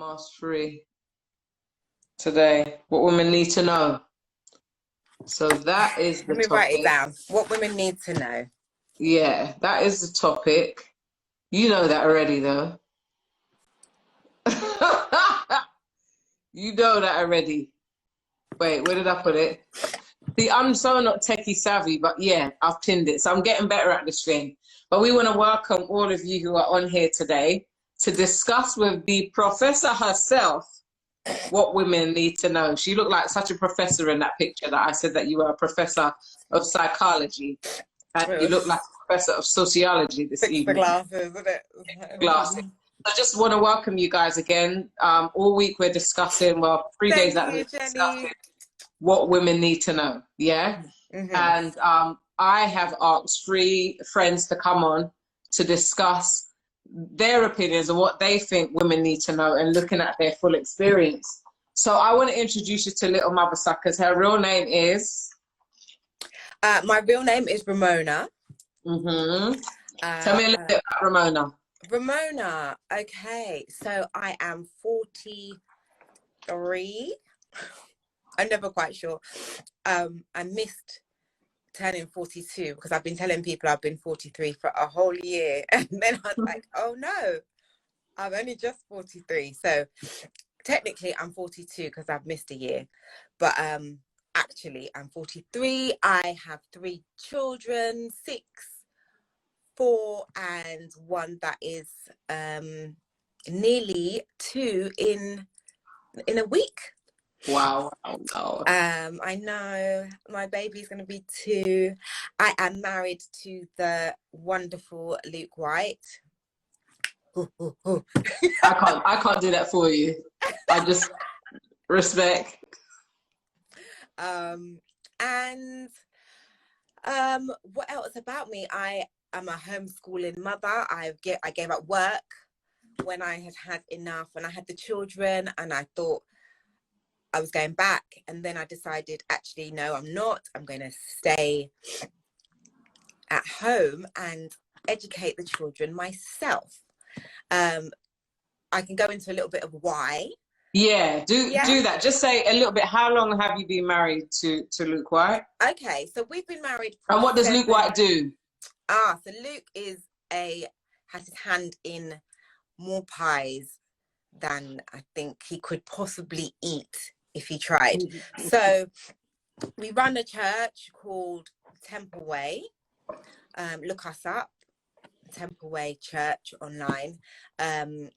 Mask Free today. What women need to know. So that is the Let me topic. write it down. What women need to know. Yeah, that is the topic. You know that already, though. You know that already. Wait, where did I put it? See, I'm so not techie savvy, but yeah, I've pinned it. So I'm getting better at this thing. But we want to welcome all of you who are on here today to discuss with the professor herself what women need to know. She looked like such a professor in that picture that I said that you were a professor of psychology. And you look like a professor of sociology this Fix evening. the glasses, isn't it? Glasses. I just want to welcome you guys again. All week we're discussing, well, 3 days that we're discussing what women need to know. Yeah. Mm-hmm. And I have asked 3 friends to come on to discuss their opinions and what they think women need to know and looking at their full experience. So I want to introduce you to Little Mother Suckers. Her real name is? My real name is Ramona. Mm-hmm. Tell me a little bit about Ramona. Ramona, okay. So I am 43. I'm never quite sure. I missed turning 42 because I've been telling people I've been 43 for a whole year. And then I was like, oh no, I'm only just 43. So technically I'm 42 because I've missed a year. But actually I'm 43. I have 3 children, 6, 4 and 1 that is nearly 2 in a week. Wow. I know my baby's going to be 2. I am married to the wonderful Luke White. I can't do that for you. I just respect. And what else about me? I am a homeschooling mother. I gave up work when I had enough, when I had the children, and I thought I was going back, and then I decided, actually, no, I'm not. I'm going to stay at home and educate the children myself. I can go into a little bit of why. Yeah, do that. Just say a little bit. How long have you been married to Luke White? Okay, so we've been married. And what does Luke White do? So Luke has his hand in more pies than I think he could possibly eat if he tried. So we run a church called Temple Way. Look us up, Temple Way Church online. And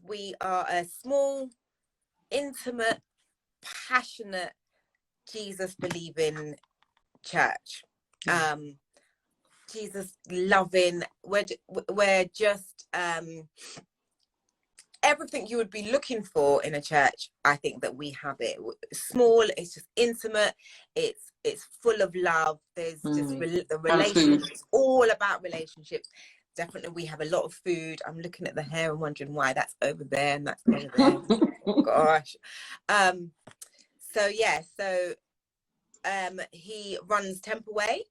we are a small, intimate, passionate, Jesus-believing church. Jesus loving. We're just everything you would be looking for in a church. I think that we have it. Small, it's just intimate, it's full of love. There's just the relationships. It's all about relationships. Definitely we have a lot of food. I'm looking at the hair and wondering why that's over there and that's over there. Gosh. So yeah, so he runs Temple Way.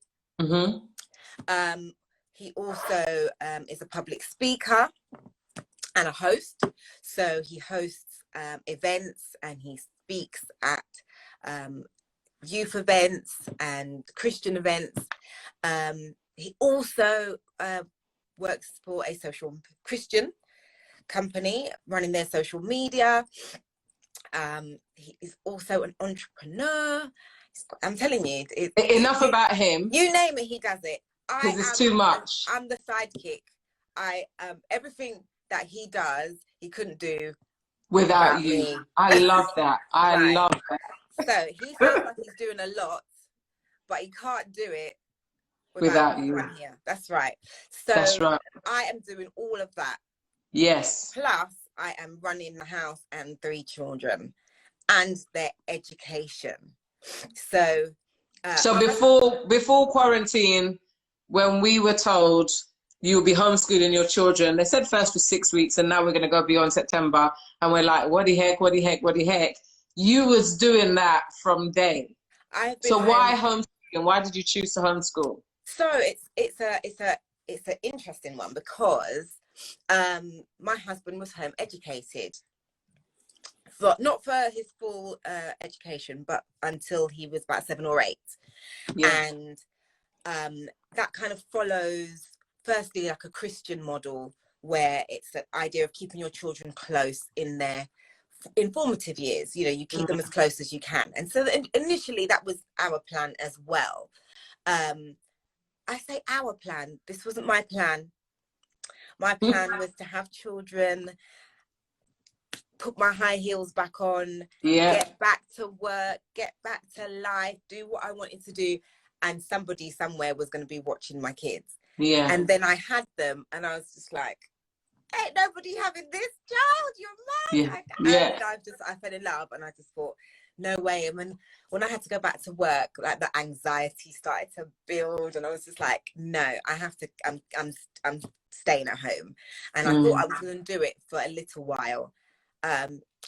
He also is a public speaker and a host. So he hosts events and he speaks at youth events and Christian events. He also works for a social Christian company running their social media. He is also an entrepreneur. I'm telling you, enough about him. You name it, he does it. Because it's too much. I'm the sidekick. Everything that he does, he couldn't do without you. Me. I love that. I love that. So he feels like he's doing a lot, but he can't do it without you. Here. That's right. So that's right. I am doing all of that. Yes. Plus, I am running the house and 3 children and their education. So before quarantine, when we were told you'll be homeschooling your children, they said first for 6 weeks and now we're going to go beyond September, and we're like, what the heck, what the heck, what the heck. You was doing that from day. So why homeschooling? Why did you choose to homeschool? So it's an interesting one, because my husband was home educated. But not for his full education, but until he was about 7 or 8. Yeah. And that kind of follows, firstly, like a Christian model, where it's the idea of keeping your children close in their informative years. You know, you keep them as close as you can. And so initially that was our plan as well. I say our plan, this wasn't my plan. My plan was to have children, put my high heels back on, get back to work, get back to life, do what I wanted to do. And somebody somewhere was going to be watching my kids. Yeah. And then I had them and I was just like, ain't nobody having this child, you're mad. And I fell in love, and I just thought, no way. And when I had to go back to work, like the anxiety started to build, and I was just like, no, I have to, I'm staying at home. And I thought I was going to do it for a little while,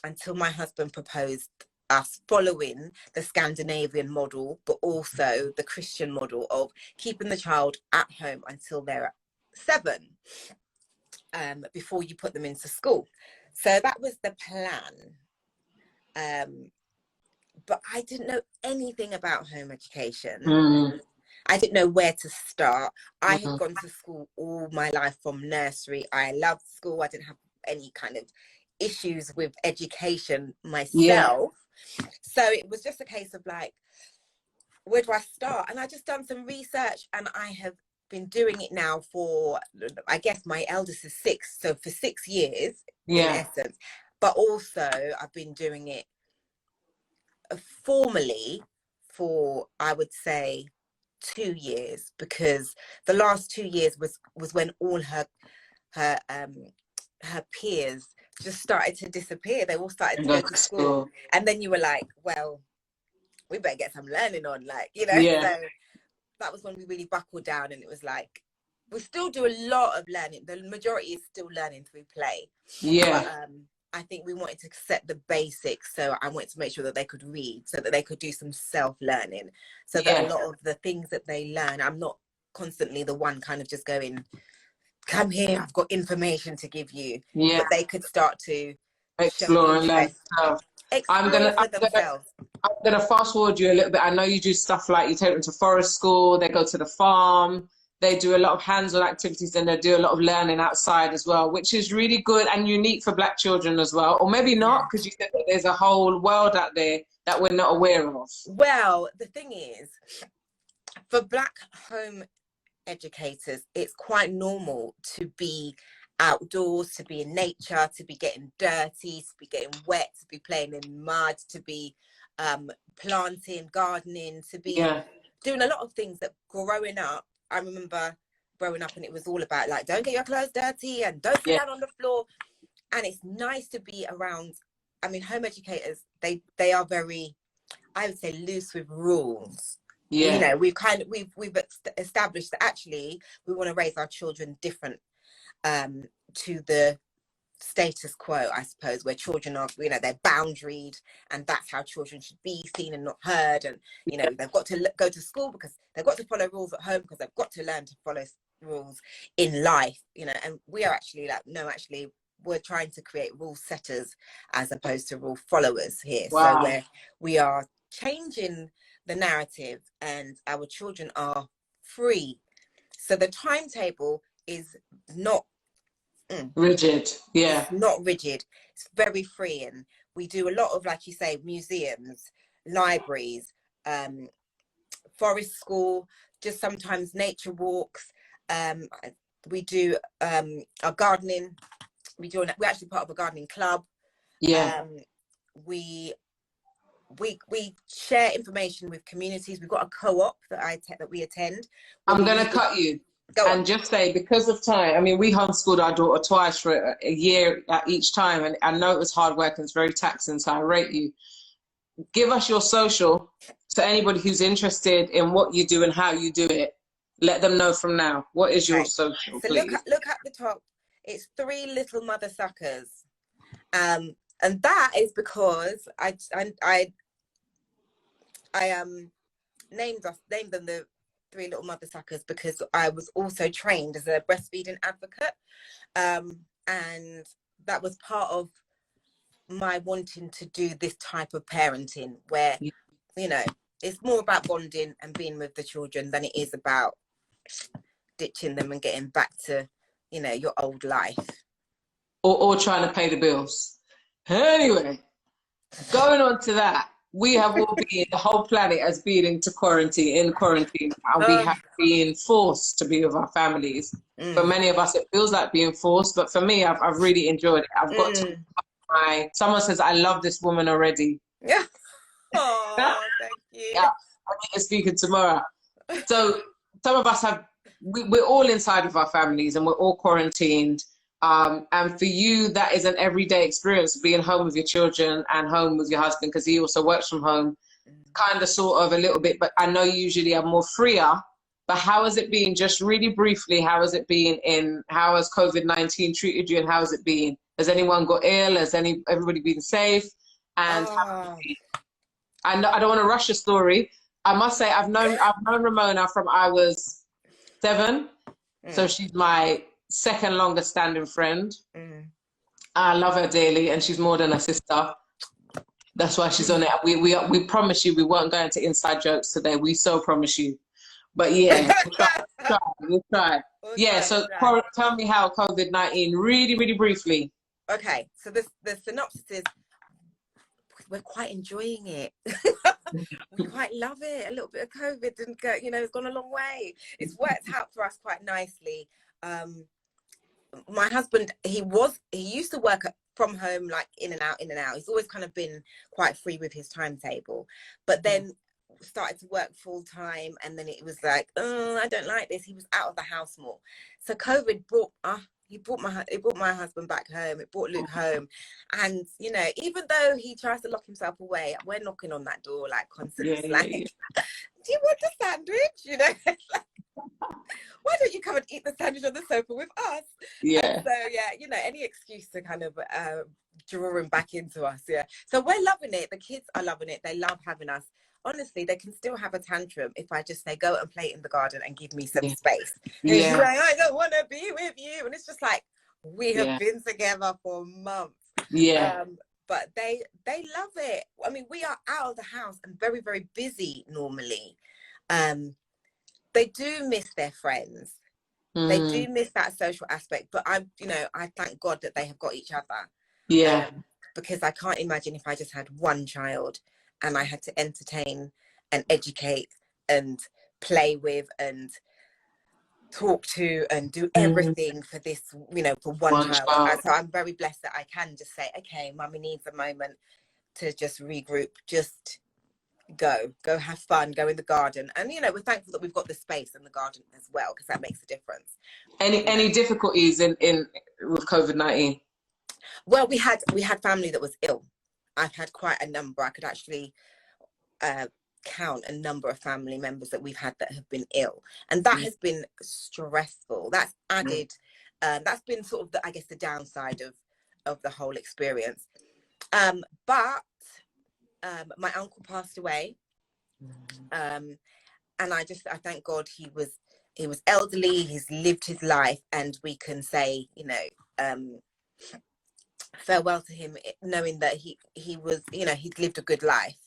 until my husband proposed us following the Scandinavian model, but also the Christian model of keeping the child at home until they're 7, before you put them into school. So that was the plan. But I didn't know anything about home education. I didn't know where to start. I had gone to school all my life from nursery. I loved school. I didn't have any kind of issues with education myself. So it was just a case of like, where do I start? And I just done some research, and I have been doing it now for, I guess my eldest is 6, so for 6 years in essence. But also I've been doing it formally for, I would say, 2 years, because the last 2 years was when all her peers just started to disappear. They all started to go to school, and then you were like, well, we better get some learning on, like, you know. So that was when we really buckled down, and it was like, we still do a lot of learning. The majority is still learning through play. But I think we wanted to set the basics. So I wanted to make sure that they could read, so that they could do some self-learning, so that a lot of the things that they learn, I'm not constantly the one kind of just going, come here, I've got information to give you. But they could start to explore and learn stuff. I'm gonna fast forward you a little bit. I know you do stuff like, you take them to forest school, they go to the farm, they do a lot of hands-on activities, and they do a lot of learning outside as well, which is really good and unique for Black children as well. Or maybe not, because you said that there's a whole world out there that we're not aware of. Well, the thing is, for Black home educators, it's quite normal to be outdoors, to be in nature, to be getting dirty, to be getting wet, to be playing in mud, to be planting, gardening, to be doing a lot of things that growing up, I remember growing up, and it was all about like, don't get your clothes dirty and don't sit down on the floor. And it's nice to be around. I mean, home educators, they are very, I would say, loose with rules. You know, we've established that actually we want to raise our children different to the status quo, I suppose, where children are, you know, they're boundaried, and that's how children should be seen and not heard. And, you know, they've got to go to school because they've got to follow rules at home, because they've got to learn to follow rules in life, you know. And we are actually like, no, actually, we're trying to create rule setters as opposed to rule followers here. So where we are changing the narrative, and our children are free. So the timetable is not rigid. It's not rigid. It's very free. And we do a lot of, like you say, museums, libraries, forest school, just sometimes nature walks. We do our gardening. We're actually part of a gardening club. We share information with communities. We've got a co-op that we attend. I'm going to cut you and just say, because of time, I mean, we homeschooled our daughter twice for a year at each time, and I know it was hard work and it's very taxing, so I rate you. Give us your social, so anybody who's interested in what you do and how you do it, let them know from now. What is your social, so please? Look at the top. It's 3littlemothersuckers. And that is because I named them the Three Little Mother Suckers because I was also trained as a breastfeeding advocate. And that was part of my wanting to do this type of parenting where, you know, it's more about bonding and being with the children than it is about ditching them and getting back to, you know, your old life. Or trying to pay the bills. Anyway, going on to that, we have all been, the whole planet has been in quarantine, and we have been forced to be with our families. For many of us, it feels like being forced, but for me, I've really enjoyed it. I've got to someone says, I love this woman already. Yeah. Oh, thank you. Yeah, I think you're speaking tomorrow. So some of us we're all inside of our families and we're all quarantined. And for you, that is an everyday experience, being home with your children and home with your husband, because he also works from home, kind of, sort of, a little bit. But I know you usually are more freer. But how has it been, just really briefly, how has it been how has COVID-19 treated you, and how has it been? Has anyone got ill? Has everybody been safe? And I don't want to rush a story. I must say, I've known Ramona from I was 7. So she's my second longest standing friend. I love her dearly, and she's more than a sister. That's why she's on it. We promise you we weren't going to inside jokes today. We so promise you. But yeah, we'll try. Yeah, so tell me how COVID-19, really, really briefly. Okay, so the synopsis is we're quite enjoying it. We quite love it. A little bit of COVID didn't go, you know, it's gone a long way. It's worked out for us quite nicely. My husband, he used to work from home, like in and out. He's always kind of been quite free with his timetable, but then started to work full time, and then it was like, oh, I don't like this. He was out of the house more. So COVID brought my husband back home. It brought Luke home, and you know, even though he tries to lock himself away, we're knocking on that door like constantly. Do you want a sandwich? You know, why don't you come and eat the sandwich on the sofa with us? Yeah. And so yeah, you know, any excuse to kind of draw him back into us. Yeah. So we're loving it. The kids are loving it. They love having us. Honestly, they can still have a tantrum if I just say, go and play in the garden and give me some space. And he's like, I don't want to be with you. And it's just like, we have been together for months. Yeah. But they love it. I mean, we are out of the house and very, very busy normally. They do miss their friends. They do miss that social aspect. But I thank God that they have got each other. Yeah. Because I can't imagine if I just had one child and I had to entertain and educate and play with and talk to and do everything for this, you know, for one child. So I'm very blessed that I can just say, okay, mummy needs a moment to just regroup, just go have fun, go in the garden. And, you know, we're thankful that we've got the space in the garden as well, because that makes a difference. Any difficulties in with COVID-19? Well, we had family that was ill. I've had quite a number. I could actually count a number of family members that we've had that have been ill, and that has been stressful. That's added. That's been sort of the downside of the whole experience. But my uncle passed away, and I thank God he was elderly. He's lived his life, and we can say, you know, farewell to him, knowing that he was, you know, he'd lived a good life.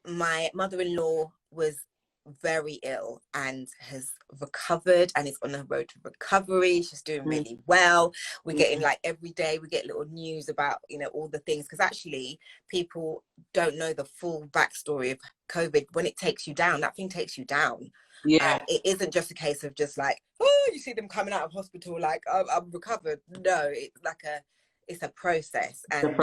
My mother-in-law was very ill and has recovered and is on the road to recovery. She's doing really well. We're getting, like, every day we get little news about, you know, all the things, because actually people don't know the full backstory of COVID. When it takes you down, that thing takes you down. It isn't just a case of just like, oh, you see them coming out of hospital like, oh, I'm recovered. No, it's like it's a process. And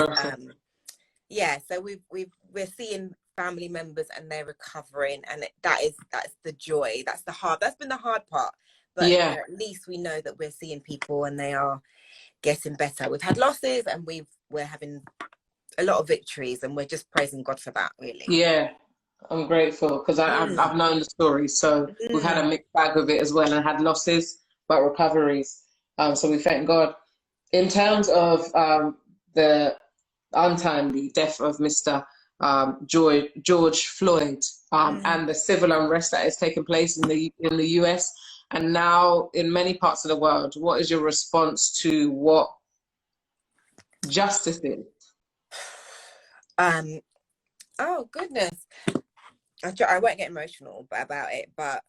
so we're seeing family members and they're recovering, and that's the joy. That's been the hard part. But you know, at least we know that we're seeing people and they are getting better. We've had losses and we're having a lot of victories, and we're just praising God for that, really. Yeah. I'm grateful, because I've known the story. So we've had a mixed bag of it as well, and had losses but recoveries. So we thank God. In terms of the untimely death of Mr. George Floyd, and the civil unrest that is taking place in the US and now in many parts of the world. What is your response to what justice is? Oh goodness, I won't get emotional about it, but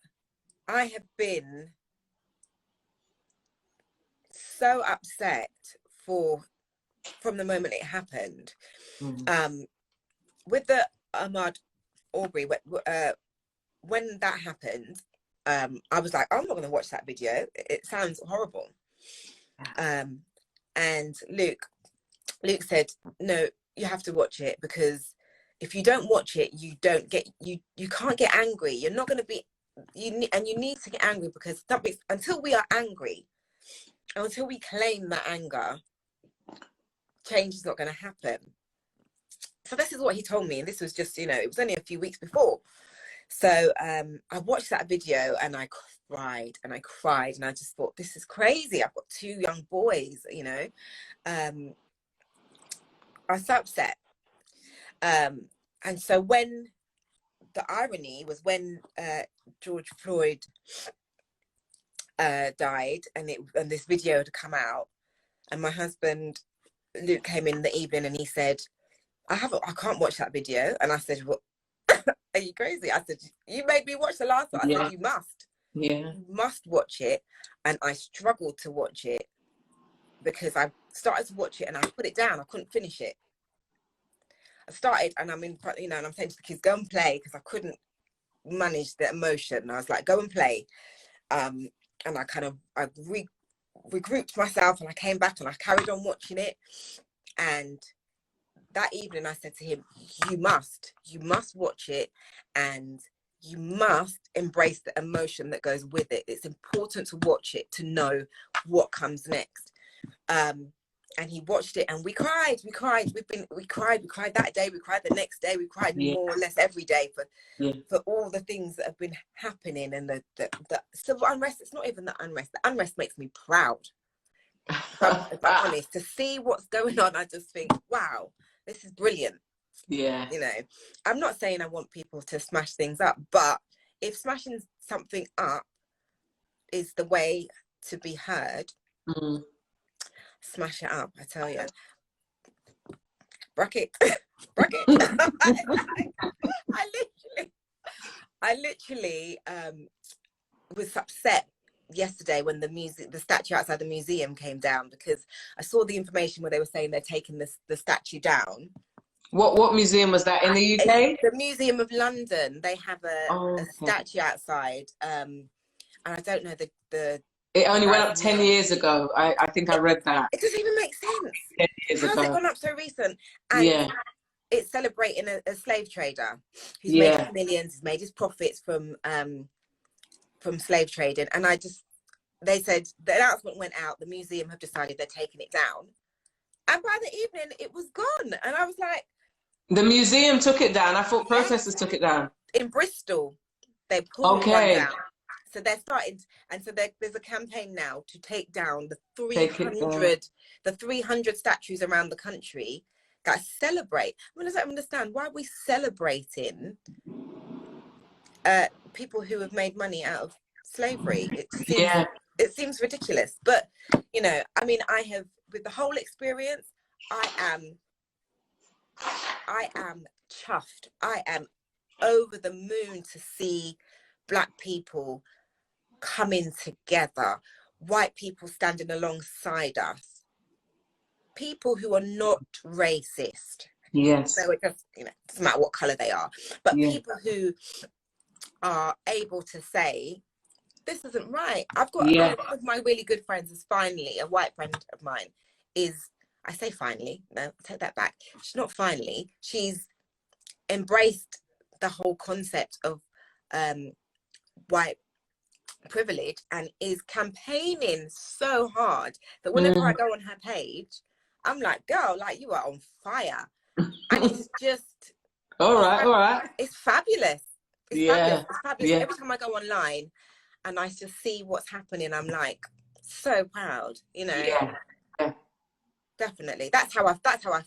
I have been so upset from the moment it happened. With the Ahmaud Arbery, when that happened, I was like, I'm not going to watch that video. It sounds horrible. And Luke said, no, you have to watch it, because if you don't watch it, you can't get angry. You're not going to be, you need to get angry, because until we are angry, until we claim that anger, change is not going to happen. So this is what he told me, and this was just, it was only a few weeks before. So I watched that video and I cried and I cried, and I just thought, this is crazy. I've got 2 young boys, I was so upset. And so when the irony was, when George Floyd died, and this video had come out, and my husband Luke came in the evening and he said, I can't watch that video. And I said, well, are you crazy? I said, you made me watch the last one. I said, you must. You must watch it. And I struggled to watch it, because I started to watch it and I put it down. I couldn't finish it. I started, and I'm in front, and I'm saying to the kids, go and play, because I couldn't manage the emotion. I was like, go and play. And I regrouped myself, and I came back and I carried on watching it. And that evening I said to him, you must watch it, and you must embrace the emotion that goes with it. It's important to watch it to know what comes next. And he watched it, and we cried. We cried that day. We cried the next day. We cried more or less every day for all the things that have been happening, and the civil unrest. It's not even the unrest. The unrest makes me proud. If I'm honest, to see what's going on, I just think, wow, this is brilliant. I'm not saying I want people to smash things up, but if smashing something up is the way to be heard, smash it up, I tell you. Bracket. I literally was upset yesterday when the statue outside the museum came down, because I saw the information where they were saying they're taking the statue down. What museum was that, in the UK? The Museum of London. They have a statue outside, and I don't know the it only went up 10 years ago. I think I read that. It doesn't even make sense. 10 years How's ago. it gone up so recent? And it's celebrating a slave trader who's made his millions, he's made his profits from slave trading. And they said the announcement went out, the museum have decided they're taking it down. And by the evening, it was gone. And I was like... The museum took it down? I thought protesters took it down. In Bristol, they pulled one down. So they're starting, and so there's a campaign now to take down the 300 statues around the country that celebrate. I don't understand, why are we celebrating people who have made money out of slavery? It seems ridiculous. But I have, with the whole experience, I am chuffed. I am over the moon to see Black people coming together, white people standing alongside us, people who are not racist. So it doesn't matter what color they are, but people who are able to say, this isn't right. I've got one of my really good friends is finally, a white friend of mine I say finally, no, I take that back. She's not finally, she's embraced the whole concept of white privilege, and is campaigning so hard that whenever I go on her page, I'm like, girl, like, you are on fire. And it's just all right. It's fabulous. It's fabulous. Every time I go online and I just see what's happening, I'm like so proud, Definitely. That's how I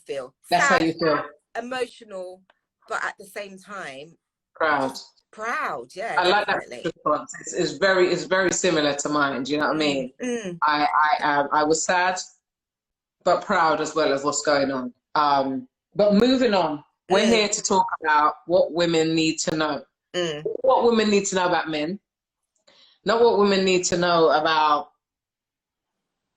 feel. That's sad, how you feel. Emotional, but at the same time, Proud. Yeah, I like that definitely. response. It's very similar to mine. Do you know what I mean? I was sad, but proud as well of what's going on. But moving on, we're here to talk about what women need to know. What women need to know about men, not what women need to know about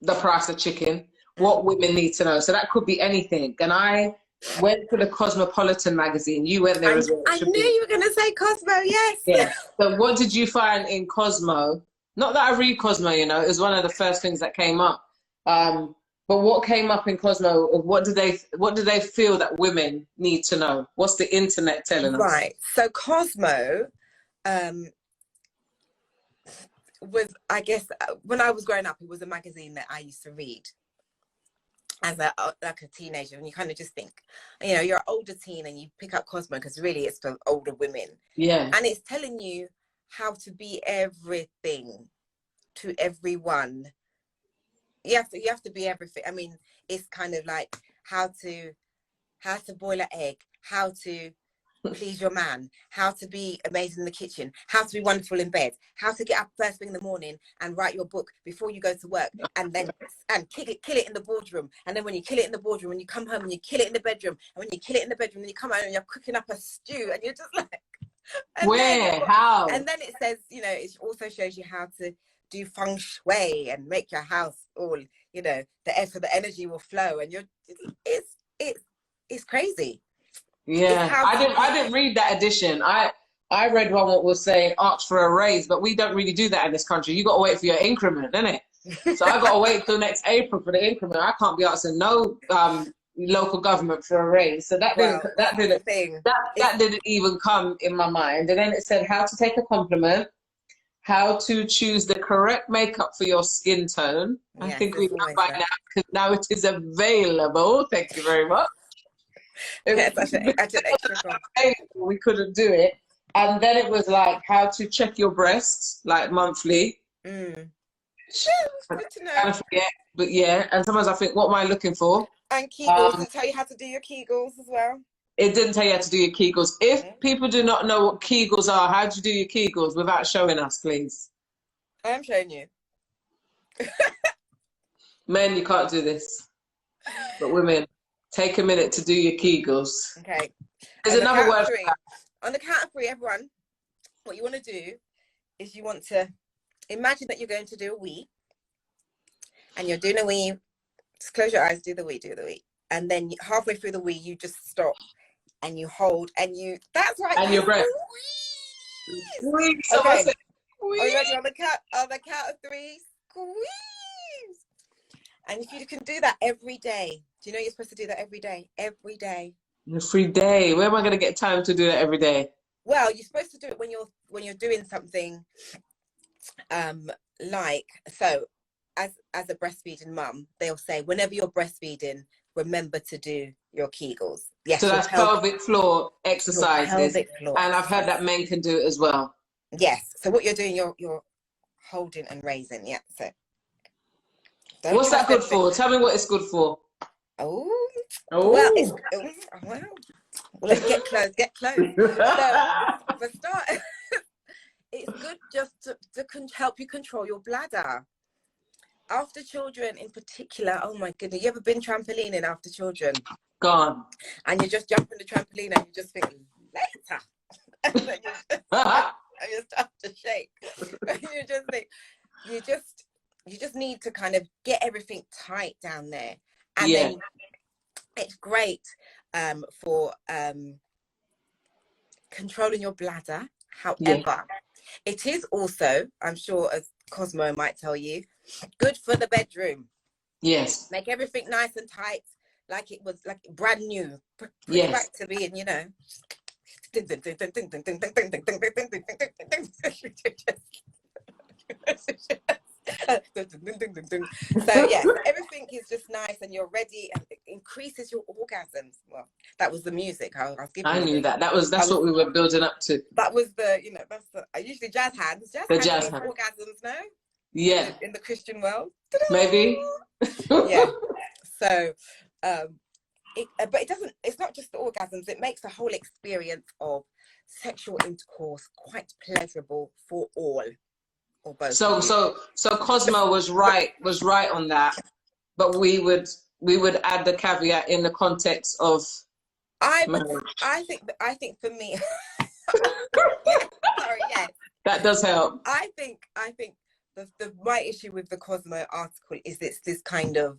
the price of chicken. What women need to know. So that could be anything. And I went to the Cosmopolitan magazine. You went there as well. I knew you were going to say Cosmo, yes. Yeah. So what did you find in Cosmo? Not that I read Cosmo, you know, it was one of the first things that came up. But what came up in Cosmo? What do they feel that women need to know? What's the internet telling us? Right. So Cosmo was, I guess, when I was growing up, it was a magazine that I used to read as like a teenager, and you kind of just think, you know, you're an older teen and you pick up Cosmo because really it's for older women. Yeah. And it's telling you how to be everything to everyone. You have to be everything. I mean, it's kind of like how to boil an egg, how to please your man, how to be amazing in the kitchen, how to be wonderful in bed, how to get up first thing in the morning and write your book before you go to work, and then kill it in the boardroom. And then when you kill it in the boardroom, when you come home and you kill it in the bedroom, and when you kill it in the bedroom, then you come home and you're cooking up a stew, and you're just like, How? And then it says, you know, it also shows you how to do feng shui and make your house all, you know, the energy will flow, and it's crazy. Yeah, I didn't read that edition. I read one that was saying ask for a raise, but we don't really do that in this country. You got to wait for your increment, innit? So I got to wait till next April for the increment. I can't be asking no local government for a raise. So that didn't even come in my mind. And then it said how to take a compliment, how to choose the correct makeup for your skin tone. Yes, I think we know by now, because now it is available. Thank you very much. We couldn't do it. And then it was like how to check your breasts, like monthly. Good to know. I forget, but yeah. And sometimes I think, what am I looking for? And Kegels, it tell you how to do your Kegels as well. It didn't tell you how to do your Kegels. If people do not know what Kegels are, how do you do your Kegels without showing us, please? I am showing you. Men, you can't do this. But women, take a minute to do your Kegels. Okay. There's another word. On the count of three, everyone, what you want to do is you want to imagine that you're going to do a wee. And you're doing a wee. Just close your eyes, do the wee. And then halfway through the wee, you just stop and you hold and you, that's right. And your breath. Squeeze. Okay. Are you ready? On the count of three, squeeze. And if you can do that every day, do you know you're supposed to do that every day? Every day. Every day. Where am I going to get time to do that every day? Well, you're supposed to do it when you're doing something like, so as a breastfeeding mum, they'll say whenever you're breastfeeding, remember to do your Kegels. Yes. So that's pelvic floor exercises. Pelvic floor and I've heard that men can do it as well. Yes. So what you're doing, you're holding and raising. Yeah. So what's that good for? Tell me what it's good for. Well, let's get close. So for start, it's good just to help you control your bladder. After children in particular, oh my goodness, you ever been trampolining after children? Gone. And you just jump on the trampoline and you just think, later. And then you start to shake. And you just think, you just need to kind of get everything tight down there. And then it's great for controlling your bladder. However, it is also, I'm sure, as Cosmo might tell you, good for the bedroom. Yes. Make everything nice and tight, like it was like brand new. Put it back to being, you know. So yes, everything is just nice and you're ready, and it increases your orgasms. Well, that was the music I was giving. I knew that. That's what we were building up to. That was the, you know, that's the usually jazz hands. Jazz hands orgasms, no? Yeah. In the Christian world. Ta-da! Maybe. Yeah. So but it doesn't, it's not just the orgasms, it makes the whole experience of sexual intercourse quite pleasurable for all, or both. So Cosmo was right on that, but we would add the caveat in the context of marriage. I think for me, sorry, yes, that does help. I think my issue with the Cosmo article is it's this kind of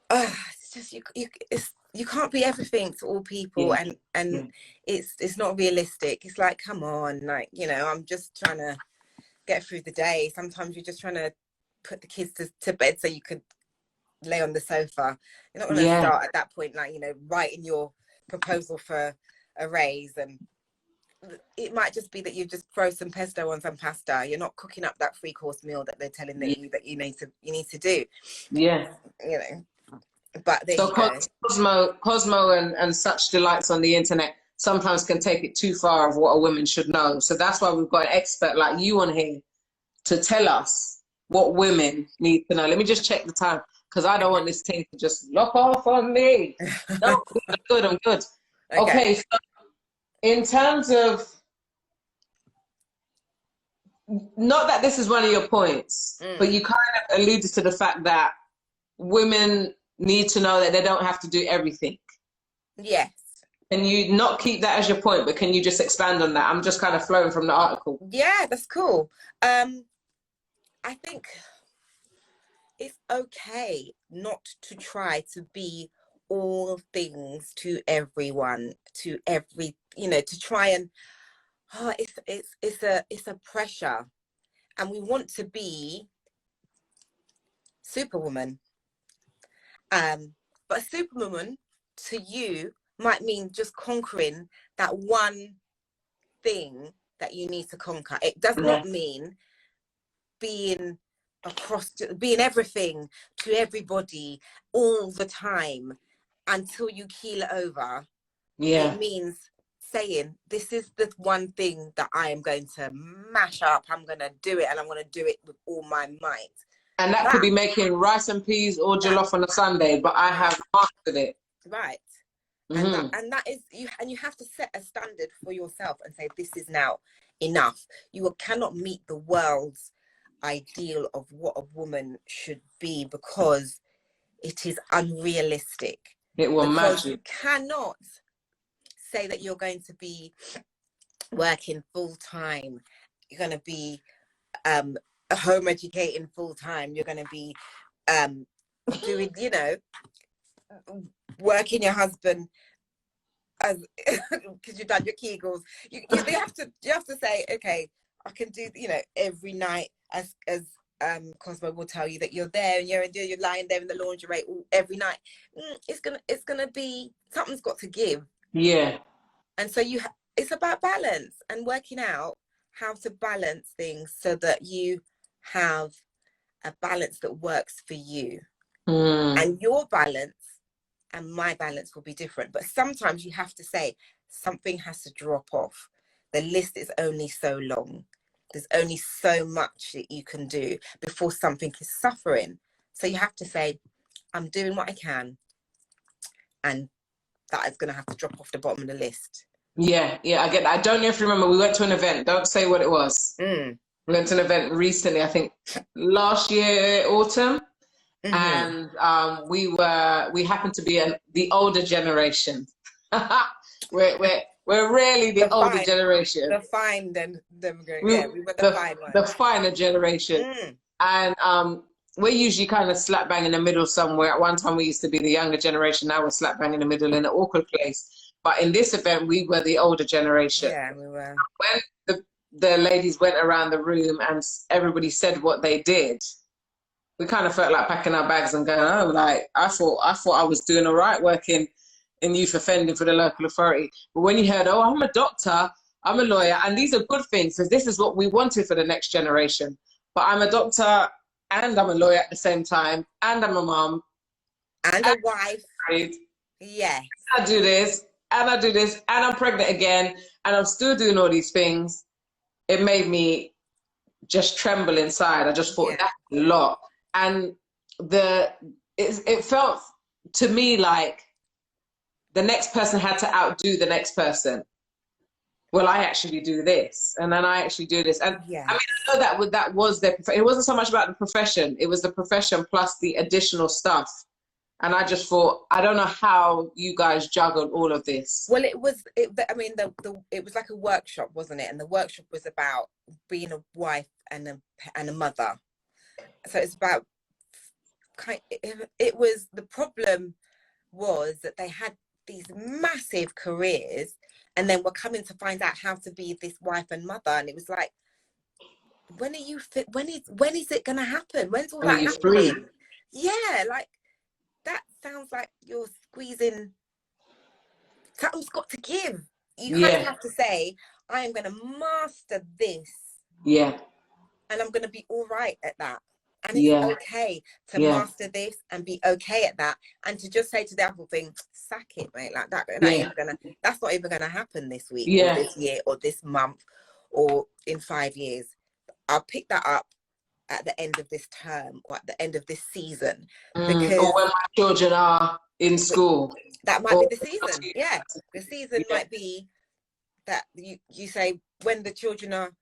it's just you can't be everything to all people, and it's not realistic. It's like, come on, like, you know, I'm just trying to get through the day. Sometimes you're just trying to put the kids to bed so you could lay on the sofa. You're not going to start at that point, like, you know, writing your proposal for a raise, and it might just be that you just throw some pesto on some pasta. You're not cooking up that 3-course meal that they're telling you that you need to do. Yeah, you know. But there so you go. Cosmo and such delights on the internet sometimes can take it too far of what a woman should know. So that's why we've got an expert like you on here to tell us what women need to know. Let me just check the time, because I don't want this thing to just lock off on me. No, I'm good. Okay, so in terms of, not that this is one of your points, but you kind of alluded to the fact that women need to know that they don't have to do everything. Yes. Can you not keep that as your point, but can you just expand on that? I'm just kind of flowing from the article. Yeah, that's cool. I think it's okay not to try to be all things to everyone, to every, you know, to try and it's a pressure, and we want to be Superwoman. But Superwoman to you might mean just conquering that one thing that you need to conquer. It does not mean being everything to everybody all the time until you keel it over. It means saying, this is the one thing that I am going to mash up. I'm going to do it, and I'm going to do it with all my might. And that could be making rice and peas or jollof on a Sunday, but I have mastered it. Right. And that is you, and you have to set a standard for yourself and say, this is now enough. You cannot meet the world's ideal of what a woman should be, because it is unrealistic. It will match you cannot say that you're going to be working full-time, you're going to be home educating full-time, you're going to be doing, you know, working your husband as because you've done your Kegels. You have to say, okay, I can do, you know, every night, as Cosmo will tell you, that you're there and you're lying there in the lingerie every night. It's gonna be, something's got to give. Yeah. And so it's about balance and working out how to balance things so that you have a balance that works for you. And your balance and my balance will be different. But sometimes you have to say, something has to drop off. The list is only so long. There's only so much that you can do before something is suffering. So you have to say, I'm doing what I can, and that is going to have to drop off the bottom of the list. Yeah, I get that. I don't know if you remember, we went to an event. Don't say what it was. We went to an event recently, I think last year, autumn. And we happened to be the older generation. we're really the older generation. The fine demographic. Yeah, we were the fine one. The finer generation. And we're usually kind of slap bang in the middle somewhere. At one time we used to be the younger generation. Now we're slap bang in the middle, in an awkward place. But in this event, we were the older generation. Yeah, we were. When the ladies went around the room and everybody said what they did, we kind of felt like packing our bags and going, oh, like, I thought I was doing all right working in youth offending for the local authority. But when you heard, oh, I'm a doctor, I'm a lawyer, and these are good things, because this is what we wanted for the next generation. But I'm a doctor and I'm a lawyer at the same time, and I'm a mom. And a wife. Yes. I do this, and I do this, and I'm pregnant again, and I'm still doing all these things. It made me just tremble inside. I just thought, that's a lot. And it felt to me like the next person had to outdo the next person. Well, I actually do this, and then I actually do this. And Yeah. I mean, I know that was their, it wasn't so much about the profession, it was the profession plus the additional stuff. And I just thought, I don't know how you guys juggled all of this. Well, it was like a workshop, wasn't it? And the workshop was about being a wife and a mother. So it's about it was, the problem was that they had these massive careers, and then were coming to find out how to be this wife and mother, and it was like, when are you fit? When is it gonna happen? When's all that happening? Free? Yeah, like that sounds like you're squeezing. Something's got to give. You kind of have to say, I am going to master this. Yeah. And I'm going to be all right at that. And it's okay to master this and be okay at that. And to just say to the apple thing, sack it, mate. Like that's not even gonna happen this week or this year or this month or in 5 years. I'll pick that up at the end of this term or at the end of this season. Because or when my children are in school. That might be the season. Yeah. The season might be that you say when the children are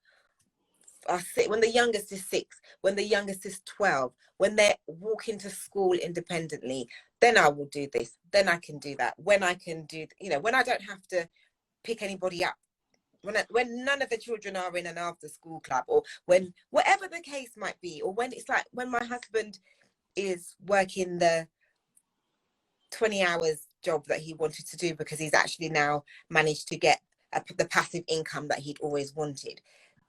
when the youngest is 6, when the youngest is 12, when they're walking to school independently, then I will do this, then I can do that, when I can do, when I don't have to pick anybody up, when none of the children are in an after school club, or when whatever the case might be, or when it's like when my husband is working the 20 hours job that he wanted to do because he's actually now managed to get the passive income that he'd always wanted,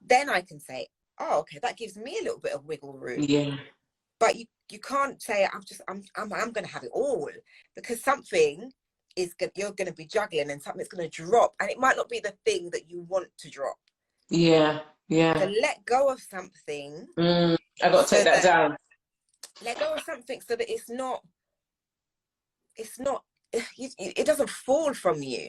then I can say, oh, okay, that gives me a little bit of wiggle room. Yeah. But you can't say I'm going to have it all, because something you're going to be juggling and something's going to drop, and it might not be the thing that you want to drop. Yeah. Yeah. So let go of something. I got to take that down. Let go of something so that it's not it doesn't fall from you.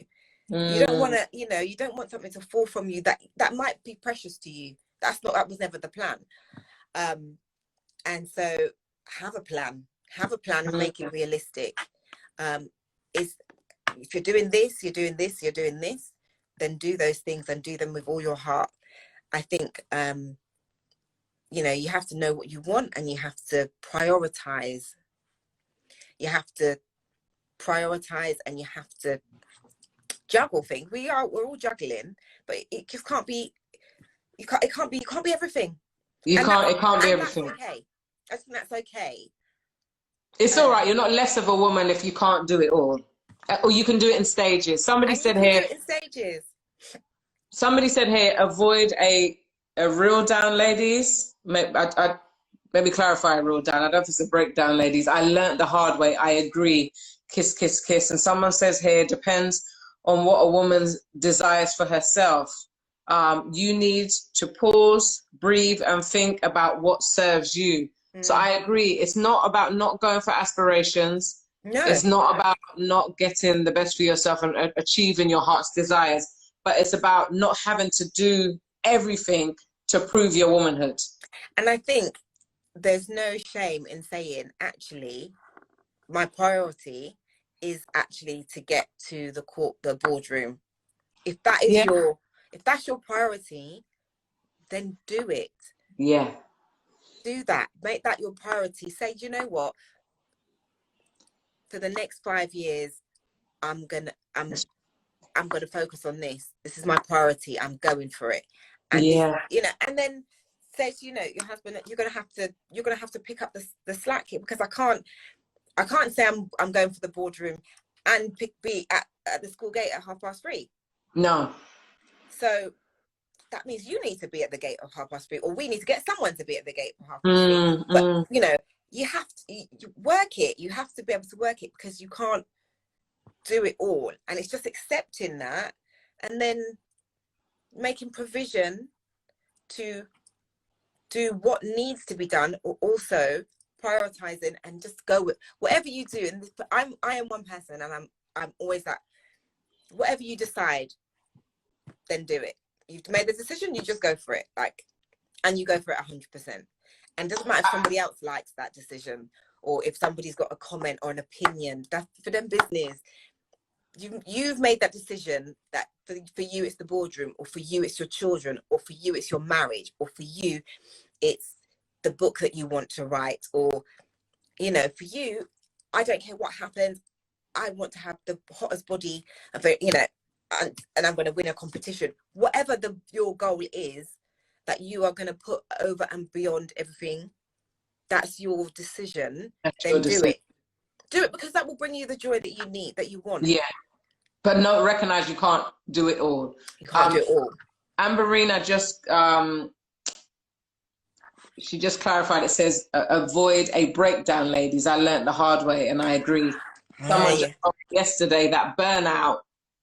You don't want to, you don't want something to fall from you that might be precious to you. That was never the plan. And so have a plan and make it realistic. If you're doing this, you're doing this, you're doing this, then do those things and do them with all your heart. I think, you have to know what you want, and you have to prioritize. You have to prioritize, and you have to juggle things. We're all juggling, but it just can't be. You can't be everything. It can't be everything. That's okay. I think that's okay. It's all right. You're not less of a woman if you can't do it all, or you can do it in stages. Somebody said here. Do it in stages. Somebody said here, avoid a real down, ladies. Maybe clarify a real down. I don't know if it's a breakdown, ladies. I learned the hard way. I agree. Kiss, kiss, kiss. And someone says here, depends on what a woman desires for herself. You need to pause, breathe, and think about what serves you. So I agree. It's not about not going for aspirations. No. It's not about not getting the best for yourself and achieving your heart's desires. But it's about not having to do everything to prove your womanhood. And I think there's no shame in saying, actually, my priority is actually to get to the boardroom. If that is if that's your priority, then do it. Yeah. Do that. Make that your priority. Say, you know what? For the next 5 years, I'm gonna focus on this. This is my priority. I'm going for it. And and then says, your husband, you're gonna have to pick up the slack here, because I can't say I'm going for the boardroom and be at the school gate at 3:30. No. So that means you need to be at the gate of 3:30, or we need to get someone to be at the gate of 3:30. But you have to you work it. You have to be able to work it, because you can't do it all. And it's just accepting that, and then making provision to do what needs to be done, or also prioritizing and just go with whatever you do. And I am one person, and I'm always that, whatever you decide, then do it. You've made the decision, you just go for it, and you go for it 100%. And it doesn't matter if somebody else likes that decision, or if somebody's got a comment or an opinion. That's for them business. you've made that decision that for you it's the boardroom, or for you it's your children, or for you it's your marriage, or for you it's the book that you want to write, or, you know, for you, I don't care what happens, I want to have the hottest body of it, you know, and I'm going to win a competition. Whatever your goal is that you are going to put over and beyond everything, that's your decision. Then do it. Do it, because that will bring you the joy that you need, that you want. Yeah. But no, recognize you can't do it all. You can't do it all. Amberina just she just clarified. It says avoid a breakdown, ladies. I learned the hard way, and I agree. Someone just told me yesterday that burnout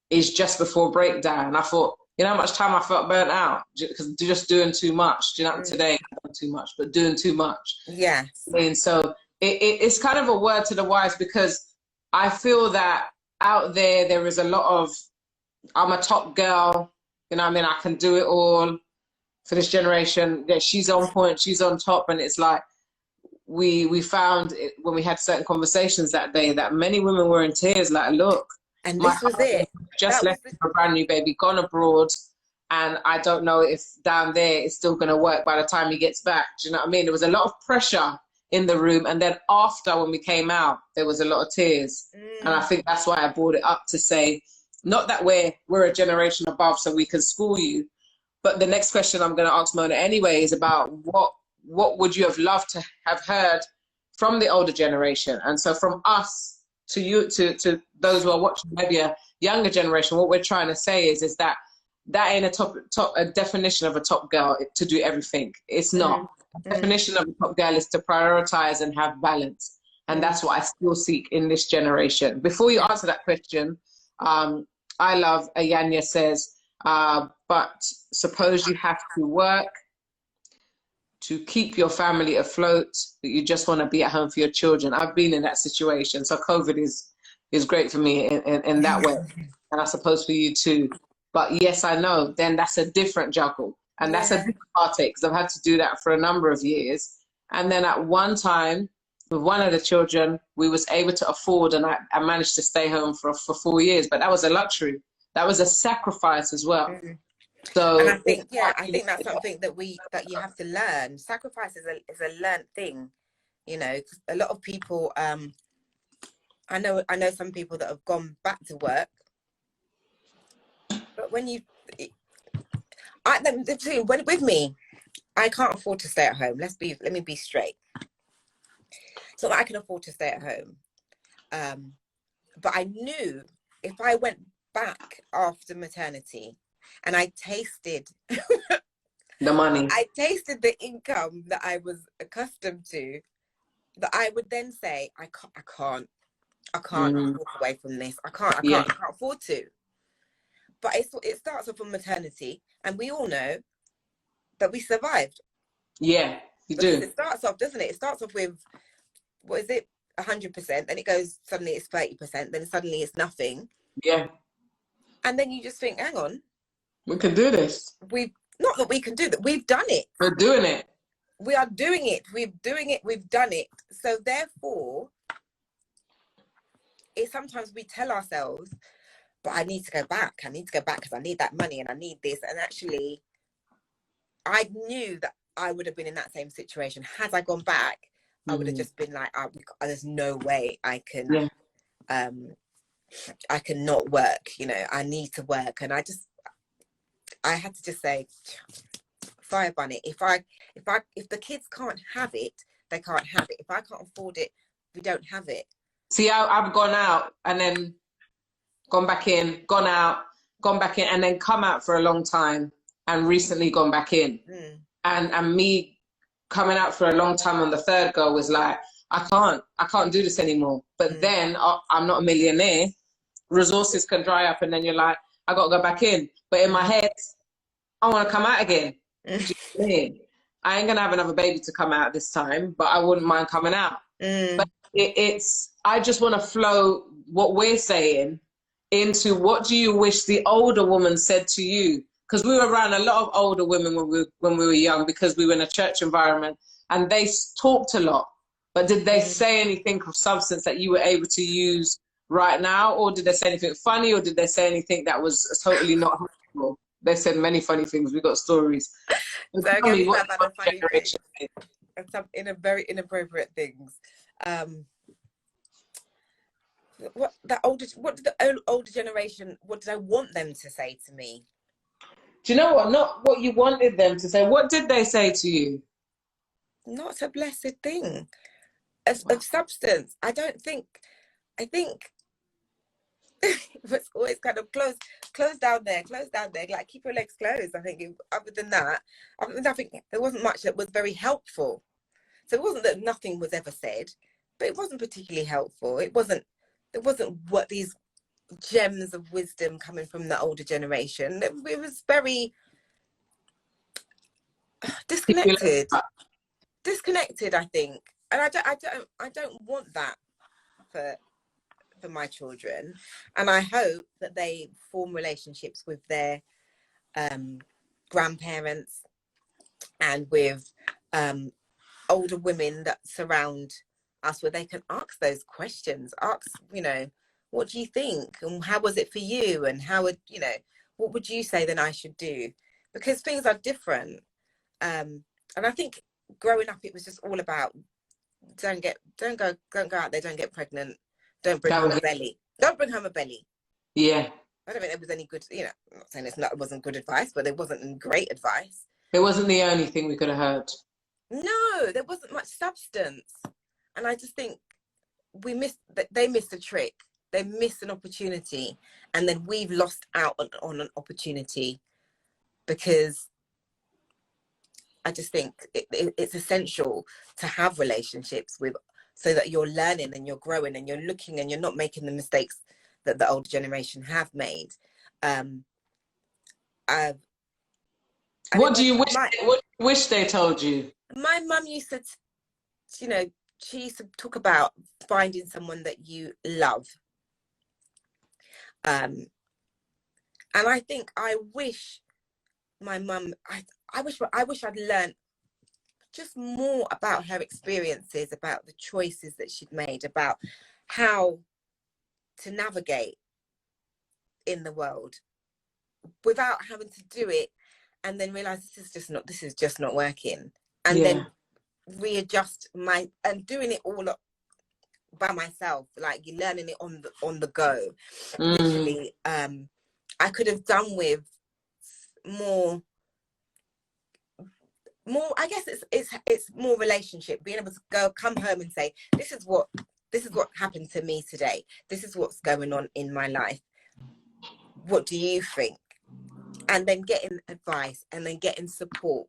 is just before breakdown. And I thought, you know how much time I felt burnt out because just doing too much. Do you know, today not too much, but doing too much. Yes. And so it's kind of a word to the wise, because I feel that out there is a lot of, I'm a top girl, you know what I mean, I can do it all for this generation. Yeah, she's on point, she's on top. And it's like, we found it, when we had certain conversations that day, that many women were in tears, like, look, and this was it. Just left for a brand new baby, gone abroad, and I don't know if down there it's still going to work by the time he gets back. Do you know what I mean? There was a lot of pressure in the room, and then after, when we came out, there was a lot of tears. And I think that's why I brought it up, to say, not that we're a generation above so we can school you, but the next question I'm going to ask Mona anyway is about what would you have loved to have heard from the older generation? And so from us to you, to those who are watching, maybe a younger generation, what we're trying to say is that ain't a definition of a top girl to do everything. It's not. The definition of a top girl is to prioritize and have balance. And that's what I still seek in this generation. Before you answer that question, I love Ayanya says, but suppose you have to work to keep your family afloat, but you just want to be at home for your children. I've been in that situation. So COVID is great for me in that way. And I suppose for you too. But yes, I know, then that's a different juggle. And that's a big heartache, because I've had to do that for a number of years. And then at one time, with one of the children, we was able to afford, and I managed to stay home for 4 years. But that was a luxury. That was a sacrifice as well. So, and I think, I think that's something that you have to learn. Sacrifice is a learned thing. You know, a lot of people, I know some people that have gone back to work, but when with me, I can't afford to stay at home. Let me be straight. So I can afford to stay at home. But I knew if I went back after maternity and I tasted the money, I tasted the income that I was accustomed to, that I would then say, I can't walk away from this. I can't afford to. But it starts off on maternity, and we all know that we survived. Yeah, you do. It starts off, doesn't it? It starts off with, what is it, 100%, then it goes, suddenly it's 30%, then suddenly it's nothing. Yeah. And then you just think, hang on. We can do this. Not that we can do that, we've done it. We're doing it. We are doing it. We've done it. So therefore, sometimes we tell ourselves, but I need to go back because I need that money and I need this. And actually, I knew that I would have been in that same situation. Had I gone back, I would have just been like, there's no way I can, I can not work. You know, I need to work. And I had to just say, fire bunny. If the kids can't have it, they can't have it. If I can't afford it, we don't have it. See, I've gone out and then gone back in, gone out, gone back in, and then come out for a long time and recently gone back in. And me coming out for a long time on the third girl was like, I can't do this anymore. But then I'm not a millionaire. Resources can dry up, and then you're like, I got to go back in. But in my head, I want to come out again. Do you know what I mean? I ain't going to have another baby to come out this time, but I wouldn't mind coming out. But I just want to flow what we're saying into, what do you wish the older woman said to you? Because we were around a lot of older women when we were young, because we were in a church environment, and they talked a lot. But did they say anything of substance that you were able to use right now, or did they say anything funny, or did they say anything that was totally not helpful? They said many funny things. We got stories. So So tell again, me we what have your had a funny thing. generation did. And some very inappropriate things. What did the older generation, what did I want them to say to me? Do you know what? Not what you wanted them to say. What did they say to you? Not a blessed thing of substance. I think it was always kind of close down there, like keep your legs closed. I think other than that, I think there wasn't much that was very helpful. So it wasn't that nothing was ever said, but it wasn't particularly helpful. There wasn't what these gems of wisdom coming from the older generation. It was very disconnected, I think. And I don't want that for my children. And I hope that they form relationships with their grandparents and with older women that surround us, where they can ask those questions, what do you think, and how was it for you, and what would you say then I should do, because things are different. And I think growing up, it was just all about don't go out there, don't get pregnant, don't bring home a belly. Yeah. I don't think there was any good, I'm not saying it wasn't good advice, but it wasn't great advice. It wasn't the only thing we could have heard. No, there wasn't much substance. And I just think they missed a trick. They missed an opportunity. And then we've lost out on an opportunity, because I just think it's essential to have relationships so that you're learning and you're growing and you're looking and you're not making the mistakes that the older generation have made. What do you wish they told you? My mum used to, she used to talk about finding someone that you love. And I think I wish my mum, I wish I'd learned just more about her experiences, about the choices that she'd made, about how to navigate in the world without having to do it and then realize this is just not working, and then readjust and doing it all by myself, like you're learning it on the go. Literally, I could have done with more, I guess it's more relationship, being able to come home and say, this is what happened to me today, this is what's going on in my life, what do you think? And then getting advice and then getting support.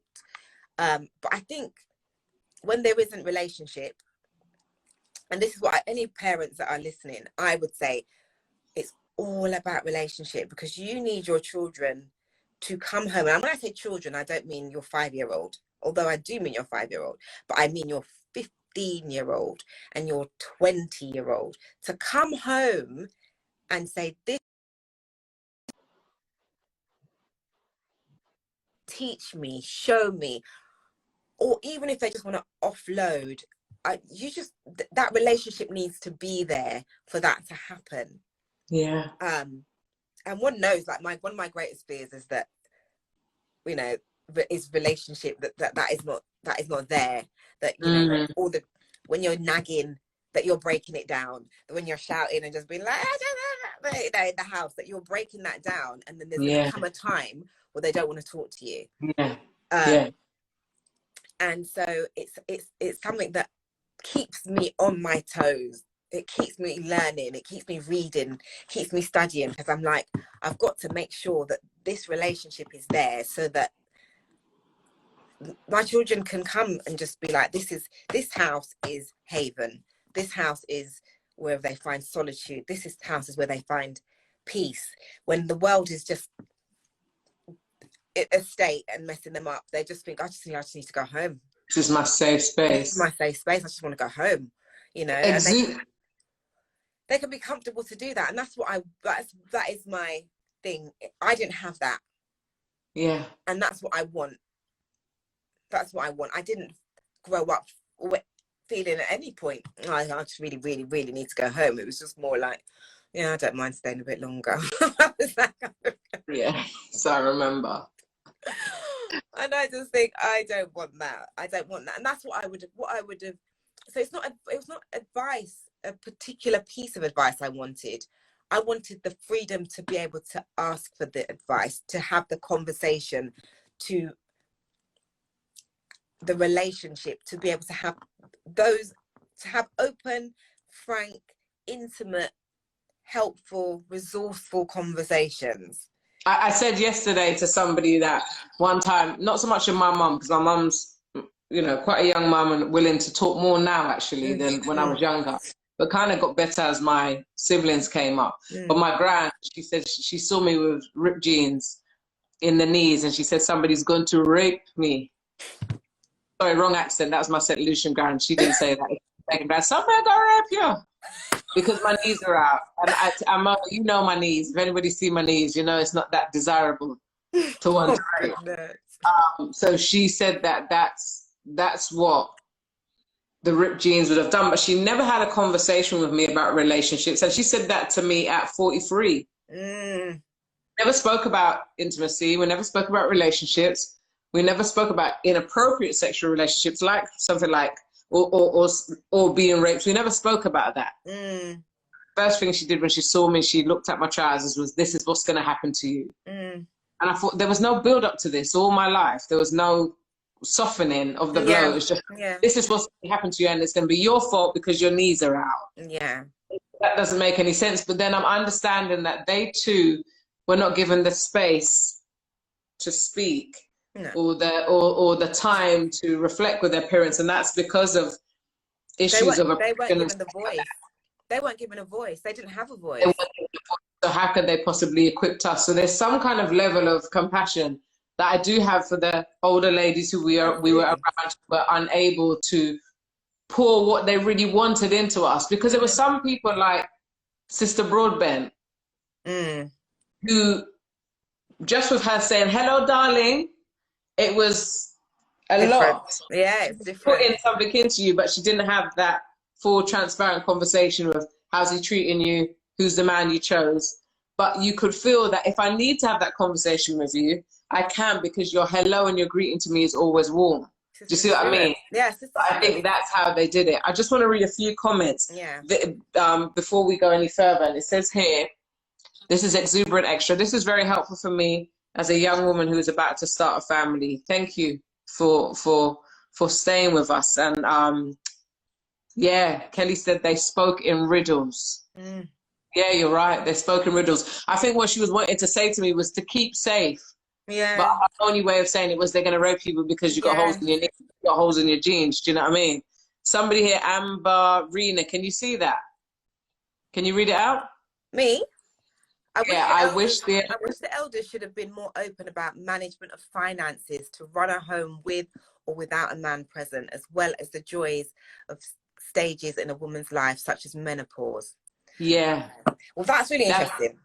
But I think when there isn't relationship, and this is what any parents that are listening, I would say it's all about relationship, because you need your children to come home. And when I say children, I don't mean your 5-year-old, although I do mean your 5-year-old, but I mean your 15-year-old and your 20-year-old to come home and say, this, teach me, show me, or even if they just want to offload, that relationship needs to be there for that to happen. Yeah. And one knows, like one of my greatest fears is that, is relationship that is not there, that all the, when you're nagging, that you're breaking it down, that when you're shouting and just being like in the house, that you're breaking that down, and then there's going to come a time where they don't want to talk to you. And so it's something that keeps me on my toes. It keeps me learning, it keeps me reading, keeps me studying, because I'm like, I've got to make sure that this relationship is there, so that my children can come and just be like, this house is haven, this house is where they find solitude, house is where they find peace. When the world is just a state and messing them up, they just think, I just need to go home. This is my safe space. This is my safe space. I just want to go home, and they can be comfortable to do that. And that's what that is my thing. I didn't have that. Yeah. And that's what I want. I didn't grow up feeling at any point, "Oh, I just really, really, really need to go home." It was just more like, yeah, I don't mind staying a bit longer. I was like, Yeah, so I remember. and I just think, I don't want that. I don't want that. And that's what I would have. So it was not advice, a particular piece of advice I wanted. I wanted the freedom to be able to ask for the advice, to have the conversation, to the relationship, to be able to have open, frank, intimate, helpful, resourceful conversations. I said yesterday to somebody that one time, not so much in my mum, because my mum's, you know, quite a young mum and willing to talk more now actually than when I was younger, but kind of got better as my siblings came up. But my gran, she said she saw me with ripped jeans in the knees, and she said, somebody's going to rape me. Sorry, wrong accent. That was my St. Lucian gran. She didn't say that. Somebody gonna rape you. Because my knees are out, and you know my knees. If anybody see my knees, you know it's not that desirable to want to rape. So she said that that's what the ripped jeans would have done, but she never had a conversation with me about relationships, and she said that to me at 43. Never spoke about intimacy. We never spoke about relationships. We never spoke about inappropriate sexual relationships, like something like or being raped. We never spoke about that. First thing she did when she saw me, she looked at my trousers, was, this is what's going to happen to you. And I thought, there was no build up to this all my life. There was no softening of the blow. It was just, this is what's going to happen to you, and it's going to be your fault because your knees are out. That doesn't make any sense. But then I'm understanding that they too were not given the space to speak. Or the time to reflect with their parents, and that's because of issues of they weren't given the voice. They weren't given a voice. They didn't have a voice. So how could they possibly equip us? So there's some kind of level of compassion that I do have for the older ladies who we were around, but unable to pour what they really wanted into us, because there were some people like Sister Broadbent who, just with her saying hello darling, it was a different. lot. Yeah, it's different. Putting something into you, but she didn't have that full, transparent conversation with how's he treating you, who's the man you chose. But you could feel that if I need to have that conversation with you, I can, because your hello and your greeting to me is always warm. Do you see what I mean? Yes. I think that's how they did it. I just want to read a few comments before we go any further. And it says here, this is Exuberant Extra. This is very helpful for me as a young woman who is about to start a family. Thank you for staying with us. And yeah, Kelly said they spoke in riddles. Yeah, you're right. They spoke in riddles. I think what she was wanting to say to me was to keep safe. Yeah. But the only way of saying it was they're going to rape you because you got holes in your knees, you got holes in your jeans. Do you know what I mean? Somebody here, Amber Rena, can you see that? Can you read it out? Me? I wish the elders should have been more open about management of finances to run a home with or without a man present, as well as the joys of stages in a woman's life, such as menopause. Yeah. Well, that's really interesting.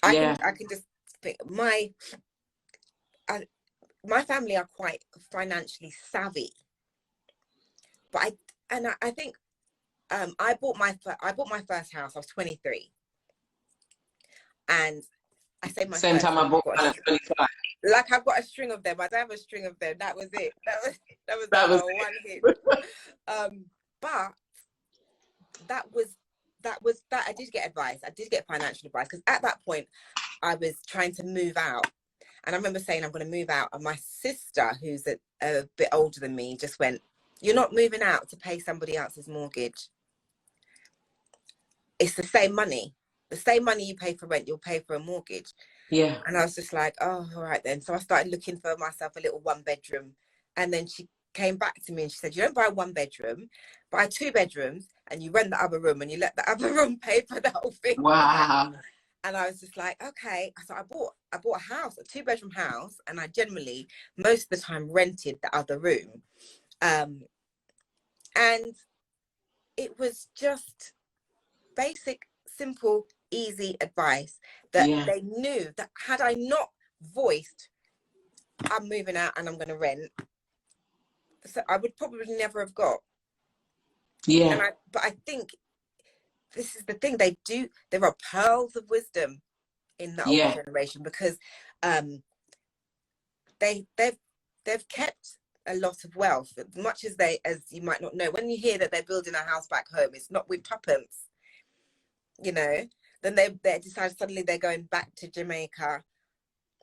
I can just think my family are quite financially savvy, but I think I bought my first house. I was 23. And I say my same time I bought mine at 25. Like, I've got a string of them. I don't have a string of them. That was it. That was one hit. But that I did get advice. I did get financial advice, because at that point I was trying to move out, and I remember saying I'm going to move out, and my sister, who's a bit older than me, just went, "You're not moving out to pay somebody else's mortgage. It's the same money. The same money you pay for rent, you'll pay for a mortgage." Yeah. And I was just like, oh, all right then. So I started looking for myself a little 1-bedroom. And then she came back to me and she said, you don't buy a 1-bedroom, buy 2 bedrooms, and you rent the other room, and you let the other room pay for the whole thing. Wow. And I was just like, okay. So I bought a house, a 2-bedroom house, and I generally, most of the time, rented the other room. And it was just basic, simple, easy advice that they knew that had I not voiced, I'm moving out and I'm going to rent, so I would probably never have got. Yeah. But I think this is the thing, there are pearls of wisdom in the older generation, because they've kept a lot of wealth, as much as you might not know. When you hear that they're building a house back home, it's not with tuppence, you know. Then they decide suddenly they're going back to Jamaica.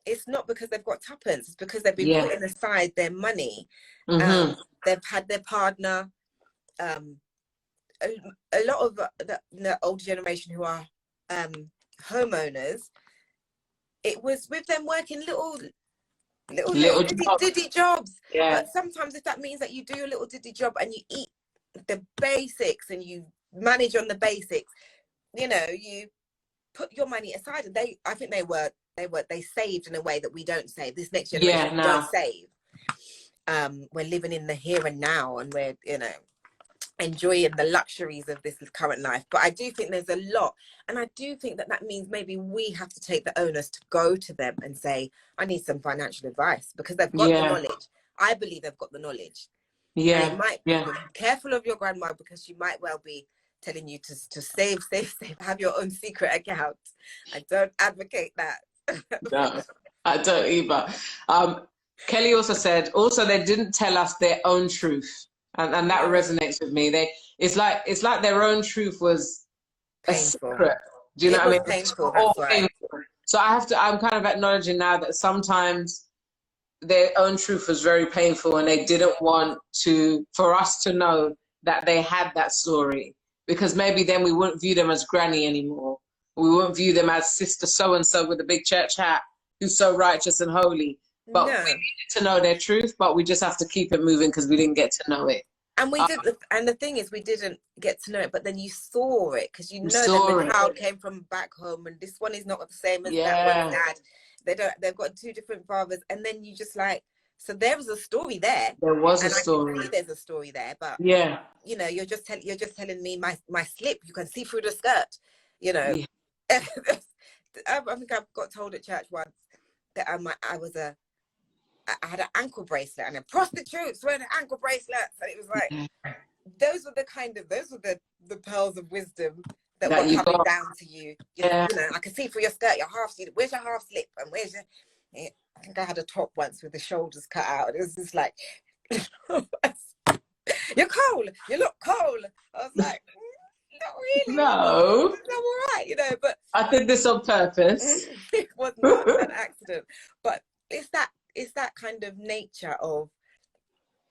It's not because they've got tuppence, it's because they've been putting aside their money. They've had their partner, a lot of the older generation who are homeowners, it was with them working little diddy jobs. But sometimes if that means that you do your little diddy job and you eat the basics and you manage on the basics, you know, you put your money aside. And I think they saved in a way that we don't save. This next generation don't save. We're living in the here and now, and we're, you know, enjoying the luxuries of this current life. But I do think there's a lot, and I do think that means maybe we have to take the onus to go to them and say, I need some financial advice, because they've got the knowledge. I believe they've got the knowledge. And it might be careful of your grandma, because she might well be telling you to save, have your own secret account. I don't advocate that. No, I don't either. Kelly also said, they didn't tell us their own truth. And that resonates with me. It's like their own truth was a secret. Do you know what I mean? Painful, that's right. Painful. So I'm kind of acknowledging now that sometimes their own truth was very painful, and they didn't want for us to know that they had that story, because maybe then we wouldn't view them as granny anymore. We wouldn't view them as sister so-and-so with a big church hat who's so righteous and holy. But we needed to know their truth, but we just have to keep it moving because we didn't get to know it. And and the thing is, we didn't get to know it, but then you saw it, because you know that the child came from back home, and this one is not the same as that one's dad. They've got two different fathers, and then you just like, so there was a story there. There was a story. I can see there's a story there, but you know, you're just telling me my slip, you can see through the skirt, you know. I think I got told at church once that I had an ankle bracelet, and then prostitutes wearing ankle bracelets, and it was like, those were the pearls of wisdom that were coming down to you. You know, I can see through your skirt, your half sleeve. Where's your half slip? And where's your? I think I had a top once with the shoulders cut out, and it was just like, you're cold. You look cold. I was like, not really. No, I'm all right, you know. But I did this on purpose. It was not an accident. But it's that kind of nature of,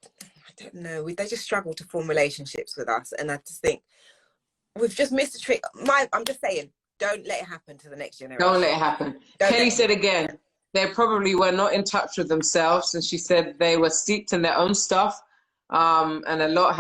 I don't know, they just struggle to form relationships with us, and I just think we've just missed a trick. I'm just saying, don't let it happen to the next generation. Don't let it happen. Kelly said again, they probably were not in touch with themselves, and she said they were steeped in their own stuff, and a lot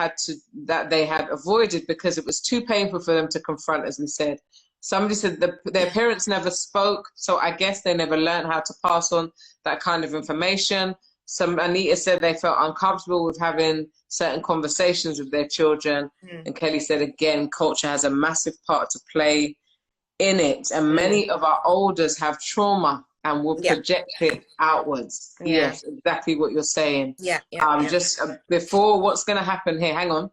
that they had avoided because it was too painful for them to confront, as we said. Somebody said their parents never spoke, so I guess they never learned how to pass on that kind of information. Anita said they felt uncomfortable with having certain conversations with their children. And Kelly said, again, culture has a massive part to play in it. And many of our elders have trauma and will project it outwards. Yes, exactly what you're saying. Just before, what's going to happen here? Hang on.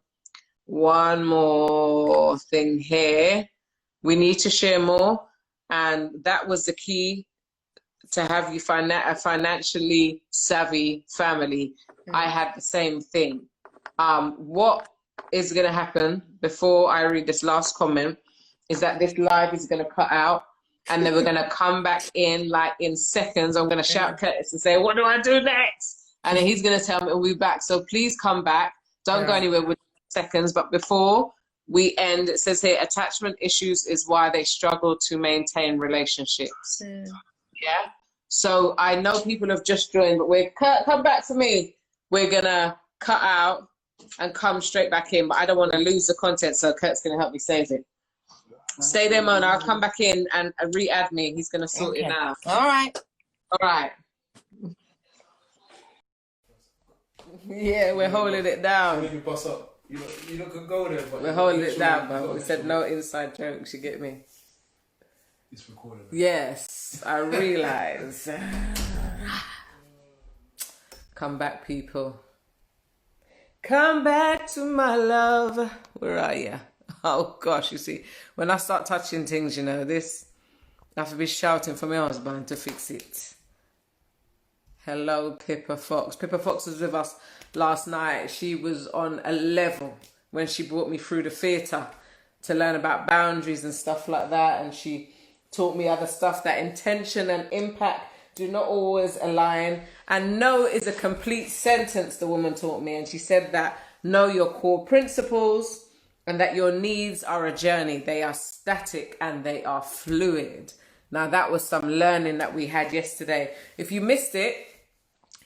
One more thing here. We need to share more. And that was the key, to have you a financially savvy family. I had the same thing. What is going to happen before I read this last comment is that this live is going to cut out, and then we're going to come back in like in seconds. I'm going to shout Curtis and say, what do I do next? And then he's going to tell me we'll be back. So please come back. Don't go anywhere with seconds. But before we end, it says here, attachment issues is why they struggle to maintain relationships. Yeah. So I know people have just joined, but come back to me. We're going to cut out and come straight back in, but I don't want to lose the content, so Kurt's going to help me save it. Stay there, Mona. I'll come back in and re-add me. He's going to sort it now. All right. Yeah, we're holding it down. Maybe bust up. You can go there, but we're holding it down, but we said no inside jokes. You get me? It's recorded. Yes, I realise. Come back, people. Come back to my love. Where are you? Oh gosh, you see, when I start touching things, you know, this, I have to be shouting for my husband to fix it. Hello, Pippa Fox. Pippa Fox was with us last night. She was on a level when she brought me through the theatre to learn about boundaries and stuff like that. And she taught me other stuff, that intention and impact do not always align. And no is a complete sentence, the woman taught me. And she said that know your core principles and that your needs are a journey. They are static and they are fluid. Now, that was some learning that we had yesterday. If you missed it,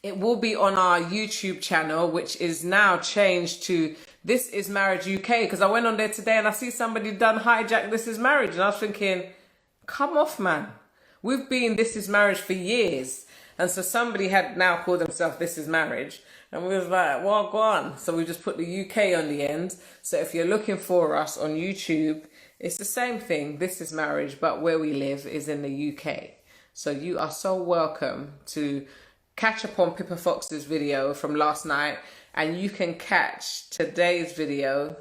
it will be on our YouTube channel, which is now changed to This Is Marriage UK. Because I went on there today and I see somebody done hijack This Is Marriage. And I was thinking, come off, man. We've been This Is Marriage for years. And so somebody had now called themselves This Is Marriage. And we was like, well, go on. So we just put the UK on the end. So if you're looking for us on YouTube, it's the same thing. This Is Marriage, but where we live is in the UK. So you are so welcome to catch up on Pippa Fox's video from last night, and you can catch today's video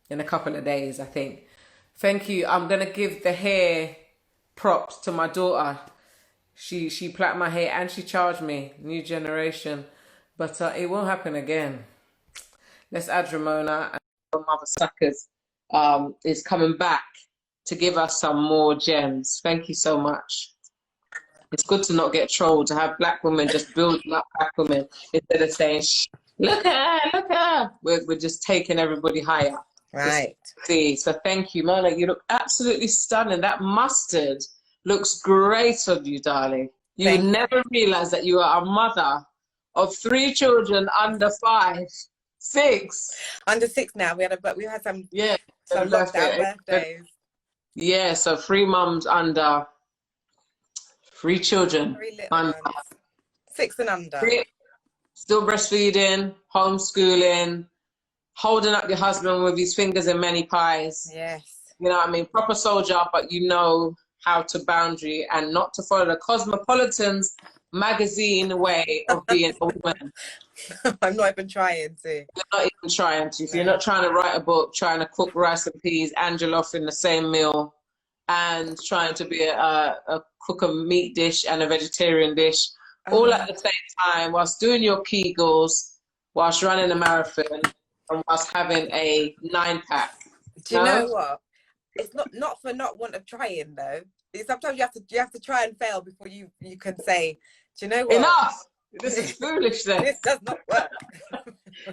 in a couple of days, I think. Thank you. I'm going to give the hair props to my daughter. She plaited my hair and she charged me. New generation. But it won't happen again. Let's add Ramona. And Mother Suckers is coming back to give us some more gems. Thank you so much. It's good to not get trolled, to have black women just building up black women instead of saying, shh, look at her, look at her. We're just taking everybody higher. Right. See, so thank you, Mona. You look absolutely stunning. That mustard looks great on you, darling. You would never realize that you are a mother of 3 children under 5, 6. Under 6 now. We had some lockdown birthdays. Yeah, so 3 mums under 3 children. 3 little ones. 6 and under. Still breastfeeding, homeschooling, holding up your husband with his fingers in many pies. Yes. You know what I mean? Proper soldier, but you know how to boundary and not to follow the Cosmopolitan's magazine way of being a woman. I'm not even trying to. You're not even trying to. If you're not trying to write a book, trying to cook rice and peas and jollof in the same meal, and trying to be a cook a meat dish and a vegetarian dish, all at the same time, whilst doing your Kegels, whilst running a marathon, and whilst having a 9-pack. Do you know what? It's not for not want of trying though. Sometimes you have to try and fail before you can say, do you know what? Enough. This is foolish then. This does not work.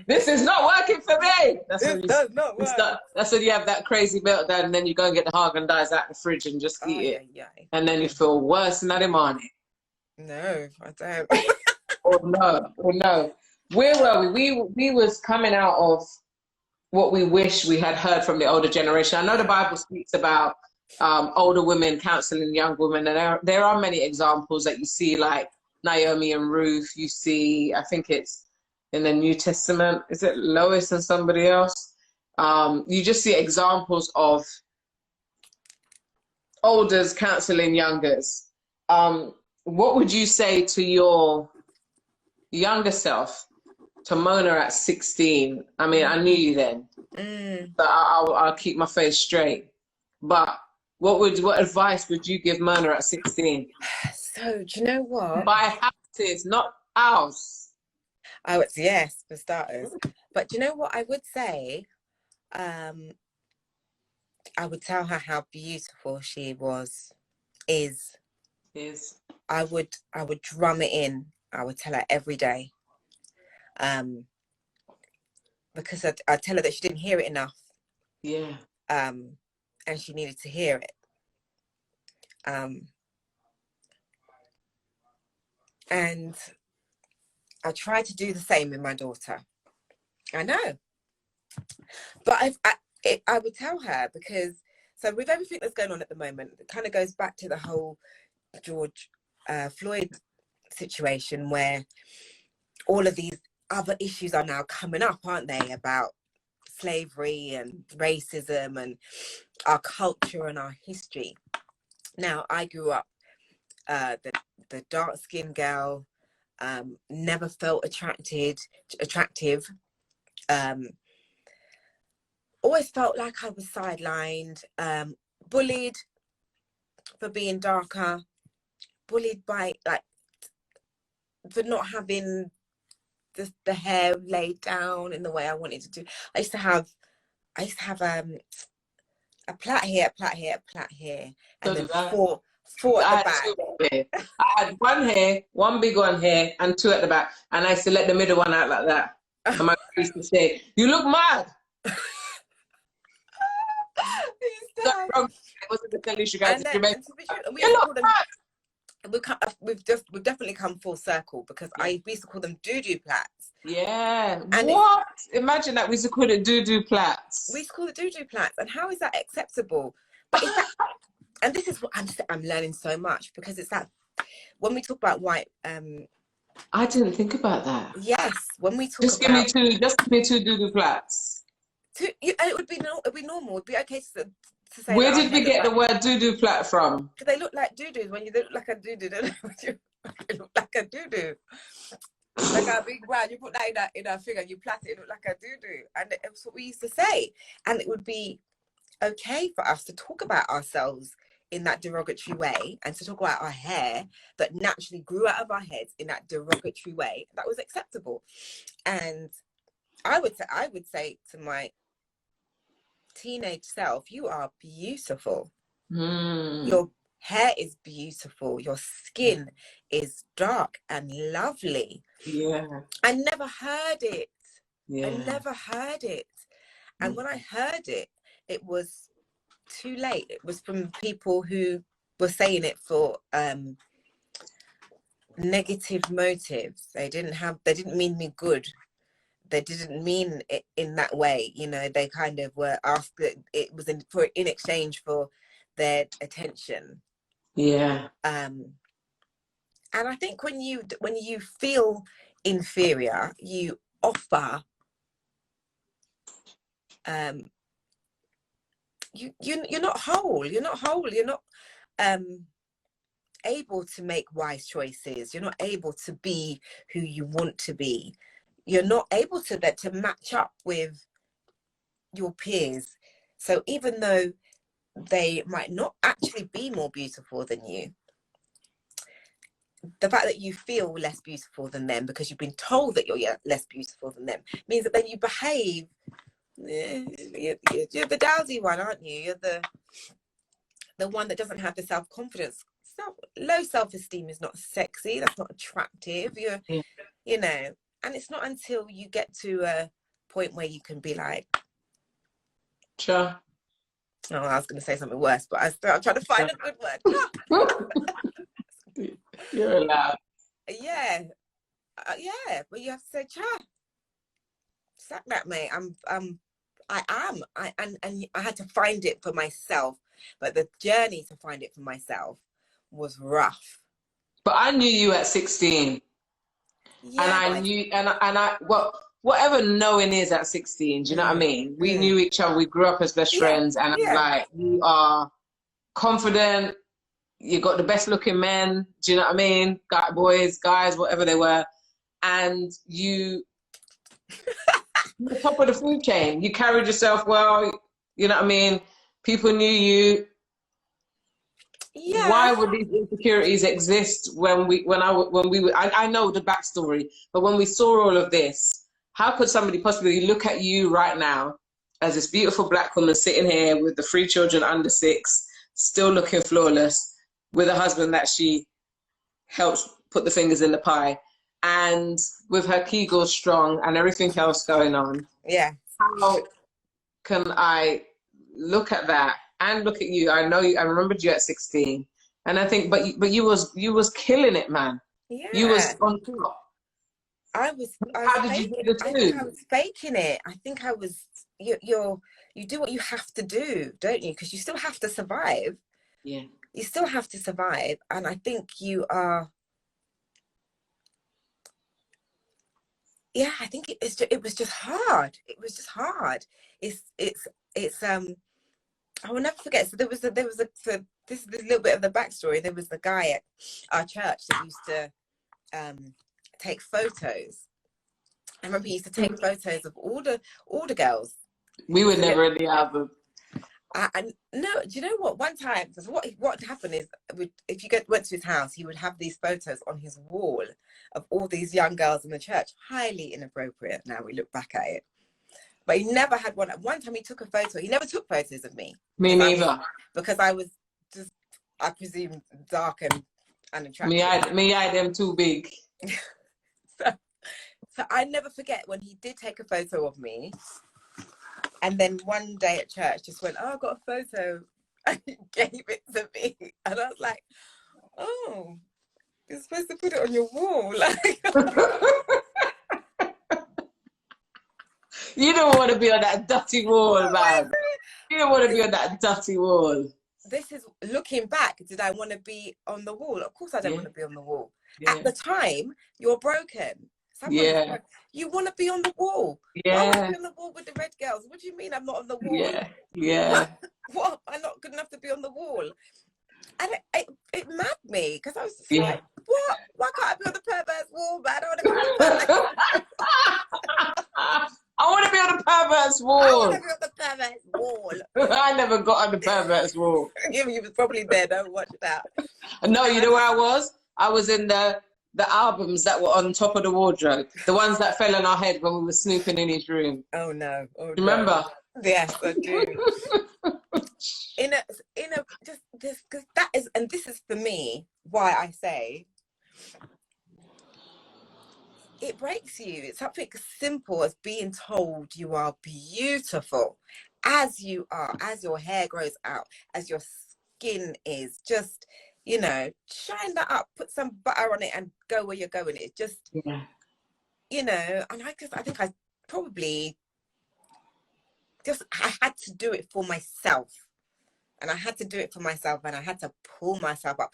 This is not working for me. This does not work. That's when you have that crazy meltdown and then you go and get the Haagen-Dazs out the fridge and just eat it. Yeah. And then you feel worse than that morning. No, I don't. or no. Where were we? We was coming out of what we wish we had heard from the older generation. I know the Bible speaks about older women counseling young women, and there are many examples that you see, like Naomi and Ruth. You see, I think it's in the New Testament, is it Lois and somebody else? You just see examples of olders counseling youngers. What would you say to your younger self, to Mona at 16? I mean, I knew you then, so I'll keep my face straight. But what advice would you give Mona at 16? So, do you know what? Buy houses, not house. Yes, for starters. But do you know what I would say? I would tell her how beautiful she is. I would drum it in. I would tell her every day. Because I tell her that she didn't hear it enough. Yeah. And she needed to hear it. And I try to do the same with my daughter. I know. But I would tell her, because so with everything that's going on at the moment, it kind of goes back to the whole George Floyd situation, where all of these other issues are now coming up, aren't they, about slavery and racism and our culture and our history. Now, I grew up the dark-skinned girl, never felt attractive, always felt like I was sidelined, bullied for being darker, bullied by, like, for not having the hair laid down in the way I wanted to do. I used to have a plait here, a plait here, a plait here, and then four at the back. I had one here, one big one here, and two at the back, and I used to let the middle one out like that. And my used to say, "You look mad." It wasn't the telling you guys. We've definitely come full circle, because we used to call them doo-doo plaits. Yeah. And what? Imagine that we used to call it doo-doo plaits. We used to call it doo-doo plaits, and how is that acceptable? But is that, and this is what I'm learning so much, because it's that when we talk about white. I didn't think about that. Yes, when we talk just give me two doo-doo plaits. It would be normal. It'd be okay to say. Where did we get the word doo-doo plait from? Because they look like doo-doos. When you look like a doo-doo, they look like a doo-doo. Like a big brand, you put that in a figure, you plait it look like a doo-doo. And that's what we used to say. And it would be okay for us to talk about ourselves in that derogatory way, and to talk about our hair that naturally grew out of our heads in that derogatory way. That was acceptable. And I would say to my teenage self, you are beautiful. Your hair is beautiful. Your skin is dark and lovely. Yeah. I never heard it. Yeah. I never heard it. And when I heard it, it was too late. It was from people who were saying it for negative motives. They didn't mean me good. They didn't mean it in that way. You know, they kind of were asked that it was in exchange for their attention. Yeah. And I think when you feel inferior, you offer you're not whole. You're not whole. You're not able to make wise choices. You're not able to be who you want to be. You're not able to match up with your peers. So even though they might not actually be more beautiful than you, the fact that you feel less beautiful than them because you've been told that you're less beautiful than them means that then you behave. You're the dowsy one, aren't you? You're the one that doesn't have the self-confidence. Low self-esteem is not sexy. That's not attractive. You know, and it's not until you get to a point where you can be like, sure. Oh, I was going to say something worse, but I'm trying to find a good word. You're allowed. Yeah, but you have to say, "Cha, sack that, mate." I am. And I had to find it for myself, but the journey to find it for myself was rough. But I knew you at 16. Yeah, and I knew, and I whatever knowing is at 16, do you know what I mean? We knew each other, we grew up as best friends, and I'm like, you are confident, you got the best looking men, do you know what I mean? Boys, guys, whatever they were, and you the top of the food chain. You carried yourself well, you know what I mean? People knew you. Yeah. Why would these insecurities exist when we were? I know the backstory, but when we saw all of this, how could somebody possibly look at you right now as this beautiful black woman sitting here with the 3 children under 6, still looking flawless, with a husband that she helps put the fingers in the pie, and with her Kegels strong and everything else going on? Yeah. How can I look at that and look at you? I know you. I remembered you at 16, and I think, but you was killing it, man. Yeah. You was on top. I was How did you do the two? I think I was faking it. I think I was. You do what you have to do, don't you? Because you still have to survive. Yeah. You still have to survive, and I think you are. Yeah, I think it was just hard. It was just hard. It's I will never forget. So this is a little bit of the backstory. There was the guy at our church that used to take photos. I remember he used to take photos of all the girls. We were never in the album. And no, do you know what? One time, because what happened is, if you went to his house, he would have these photos on his wall of all these young girls in the church. Highly inappropriate. Now we look back at it, but he never had one. One time he took a photo. He never took photos of me. Me neither. Because I was just, I presume, dark and unattractive. Me, I them too big. So I never forget when he did take a photo of me. And then one day at church, just went, oh, I've got a photo. And he gave it to me. And I was like, oh, you're supposed to put it on your wall. You don't want to be on that dirty wall, man. You don't want to be on that dirty wall. This is, looking back, did I want to be on the wall? Of course I don't want to be on the wall. Yeah. At the time, you're broken. Yeah. You want to be on the wall. Yeah. I want to be on the wall with the red girls. What do you mean I'm not on the wall? Yeah. Yeah. What? I'm not good enough to be on the wall. And it mad me, because I was just like, what? Why can't I be on the perverse wall, man? I want to be on the I want to be on the perverse wall. I want to be on the perverse wall. I never got on the perverse wall. You was probably there, don't watch that. No, you know where I was? I was in the albums that were on top of the wardrobe. The ones that fell on our head when we were snooping in his room. Oh no. Oh, remember? No. Yes, I do. in a just this, because that is, and this is for me why I say it breaks you. It's something as simple as being told you are beautiful as you are, as your hair grows out, as your skin is. Just, you know, shine that up, put some butter on it and go where you're going. It's just, you know, and I think I probably I had to do it for myself. And I had to do it for myself, and I had to pull myself up.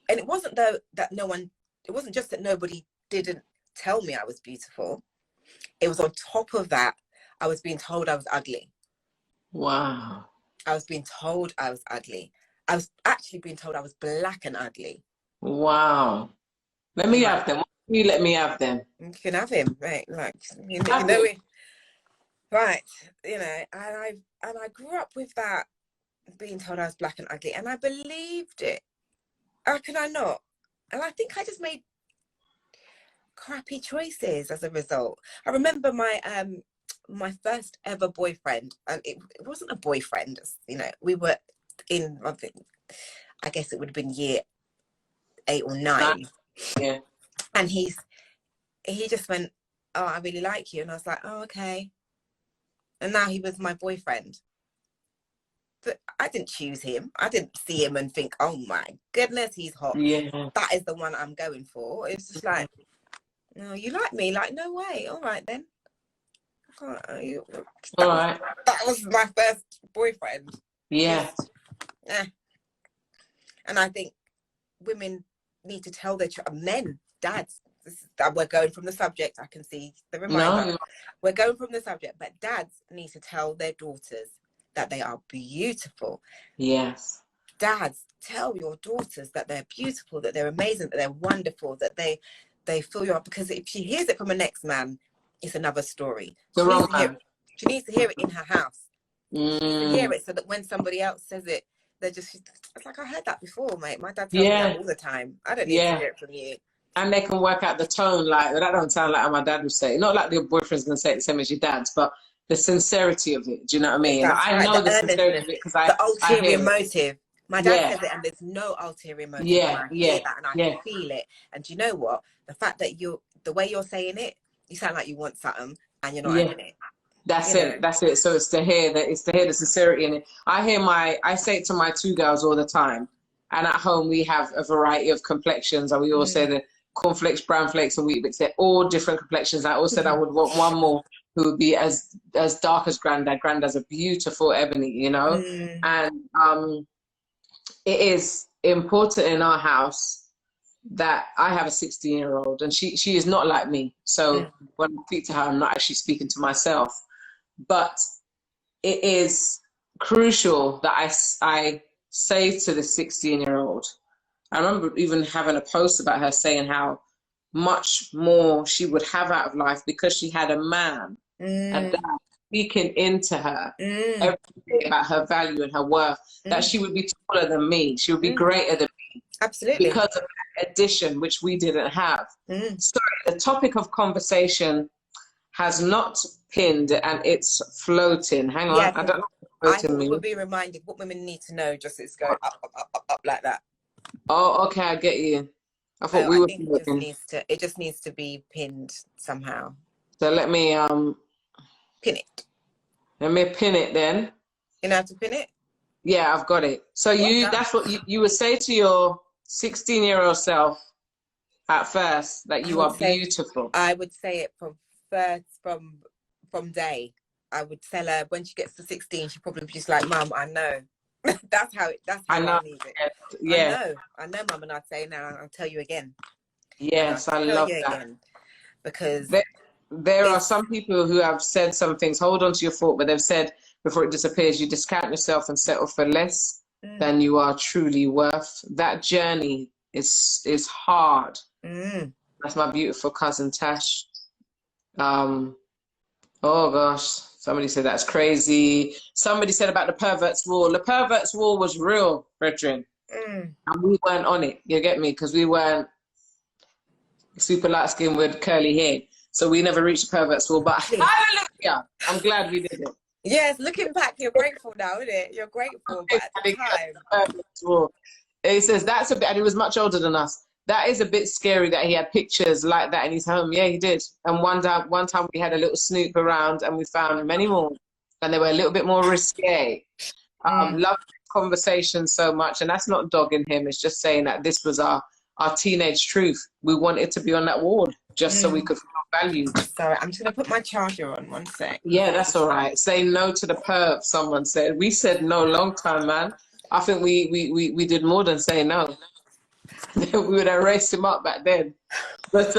And it wasn't it wasn't just that nobody didn't tell me I was beautiful. It was on top of that, I was being told I was ugly. Wow. I was being told I was ugly. I was actually being told I was black and ugly. Wow. Let me have them. You let me have them. You can have him, right? Like, you know it. Right. You know, and I grew up with that, being told I was black and ugly, and I believed it. How can I not? And I think I just made crappy choices as a result. I remember my my first ever boyfriend, and it wasn't a boyfriend, you know, we were in, I guess it would have been year 8 or 9. Yeah. And he just went, oh, I really like you. And I was like, oh, okay. And now he was my boyfriend. But I didn't choose him. I didn't see him and think, oh my goodness, he's hot. Yeah. That is the one I'm going for. It's just like, no, you like me? Like, no way. All right then. All right. That was my first boyfriend. Yeah. And I think women need to tell their men, dads. We're going from the subject. I can see the reminder. No. We're going from the subject, but dads need to tell their daughters that they are beautiful. Yes. Dads, tell your daughters that they're beautiful, that they're amazing, that they're wonderful, that they fill you up. Because if she hears it from a next man, it's another story. She needs to hear it in her house. She needs to hear it so that when somebody else says it, it's like, I heard that before, mate. My dad tells me that all the time. I don't need to hear it from you. And they can work out the tone, like, that don't sound like how my dad would say it. Not like your boyfriend's going to say it the same as your dad's, but the sincerity of it. Do you know what I mean? I know the sincerity of it because the ulterior motive. My dad says it, and there's no ulterior motive. I hear that and I feel it. And do you know what? The fact that the way you're saying it, you sound like you want something and you're not having it. That's it. That's it. So it's to hear the sincerity in it. I say it to my 2 girls all the time. And at home we have a variety of complexions, and we all say the cornflakes, brown flakes, and wheat bix. They're all different complexions. I also said I would want one more who would be as dark as Granddad. Granddad's a beautiful ebony, you know. And it is important in our house that I have a 16-year-old, and she is not like me. So when I speak to her, I'm not actually speaking to myself. But it is crucial that I say to the 16-year-old. I remember even having a post about her saying how much more she would have out of life because she had a man and dad speaking into her every day about her value and her worth, that she would be taller than me. She would be greater than me. Absolutely. Because of that addition, which we didn't have. So the topic of conversation has not pinned and it's floating. Hang on. Yes, I don't know I what thought floating we would means. be reminded what women need to know, just it's going up like that. Oh, okay, I get you. I thought So we I were think floating. it just needs to be pinned somehow. So let me Pin it. pin it then. You know how to pin it? Yeah, I've got it. So Well that's what you would say to your 16-year-old self at first, that you are beautiful. I would say it from day. I would tell her when she gets to 16, she probably be just like, Mum, I know. that's how I need it. Yeah. I know, Mum, and I'd say, now I'll tell you again. Yes, I love that. Again, because there are some people who have said some things, hold on to your thought, but they've said before it disappears, you discount yourself and settle for less than you are truly worth. That journey is hard. That's my beautiful cousin Tash. Oh gosh, somebody said that's crazy. Somebody said about the perverts wall. The perverts wall was real, brethren. And we weren't on it, you get me? Because we weren't super light skinned with curly hair. So we never reached the perverts wall. But hallelujah, I'm glad we did it. Yes, looking back, you're grateful now, isn't it? You're grateful, but at the time. He says that's a bit, and he was much older than us. That is a bit scary that he had pictures like that in his home. Yeah, he did. And one time we had a little snoop around and we found many more, and they were a little bit more risque. Love this conversation so much, and that's not dogging him. It's just saying that this was our teenage truth. We wanted to be on that wall just so we could feel valued. Sorry, I'm just going to put my charger on 1 sec. Yeah, that's all right. Say no to the perv, someone said. We said no long time, man. I think we did more than say no. We would have raised him up back then. But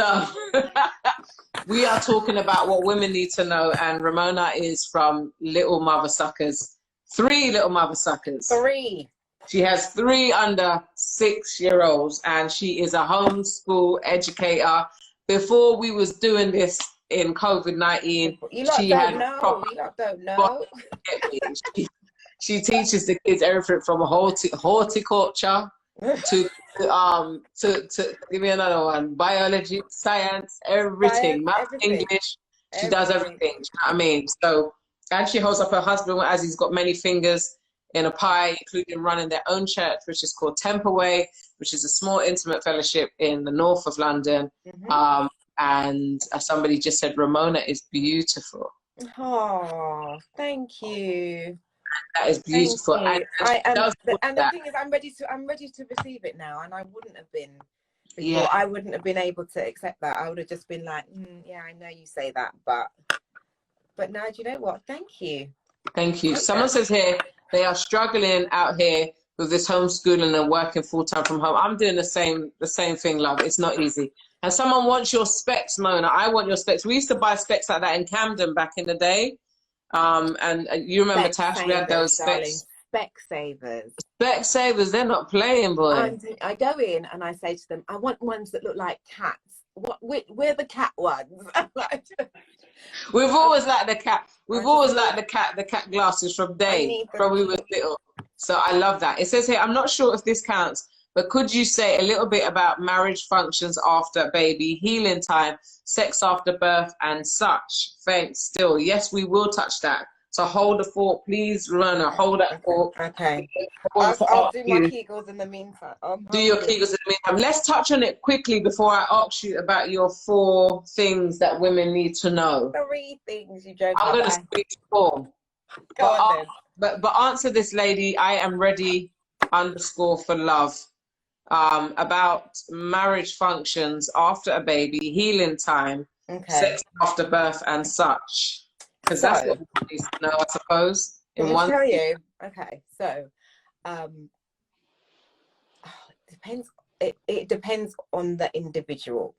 we are talking about what women need to know, and Ramona is from Little Mother Suckers. 3 Little Mother Suckers. 3. She has 3 under 6-year-olds, and she is a homeschool educator. Before we was doing this in COVID-19, you don't know. She teaches the kids everything from horticulture to give me another one, biology, science, everything, math, English. She does everything. You know what I mean? So, and she holds up her husband as he's got many fingers in a pie, including running their own church, which is called Temple Way, which is a small intimate fellowship in the north of London. And somebody just said Ramona is beautiful. Oh, thank you. That is beautiful. And the thing is, I'm ready to receive it now, and I wouldn't have been before. Yeah. I wouldn't have been able to accept that. I would have just been like, yeah, I know you say that, but now, do you know what? Thank you. Thank you. Okay. Someone says here they are struggling out here with this homeschooling and working full time from home. I'm doing the same thing, love. It's not easy. And someone wants your specs, Mona. I want your specs. We used to buy specs like that in Camden back in the day. And you remember, Tash, we had those specs. Specsavers. Specsavers, they're not playing, boy. I go in and I say to them, I want ones that look like cats. We're the cat ones. We've always liked the cat. We've always liked the cat glasses from day, from we were little. So I love that. It says here, I'm not sure if this counts, but could you say a little bit about marriage functions after baby, healing time, sex after birth, and such? Thanks. Still, yes, we will touch that. So hold the thought, please, Ramona. Hold that thought. Okay. I'll do my Kegels in the meantime. Do your Kegels in the meantime. Let's touch on it quickly before I ask you about your 4 things that women need to know. 3 things, you joke. I'm going to speak 4. Go on then. But answer this lady, I am ready _ for love. About marriage functions after a baby, healing time, sex after birth, and such. Because that's what we need to know, I suppose. Tell you. Okay, so it depends on the individual.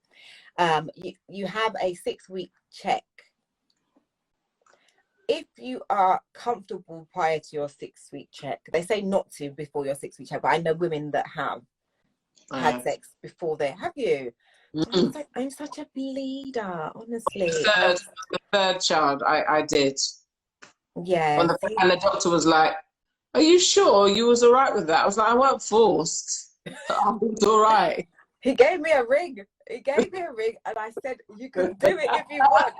You have a 6-week check. If you are comfortable prior to your 6-week check, they say not to before your 6-week check, but I know women that have. had sex before they have you? Mm-hmm. I'm such a bleeder, honestly. The third child, I did. Yeah. And the doctor was like, "Are you sure you was all right with that?" I was like, "I wasn't forced. I was all right." He gave me a ring. And I said, "You can do it if you want."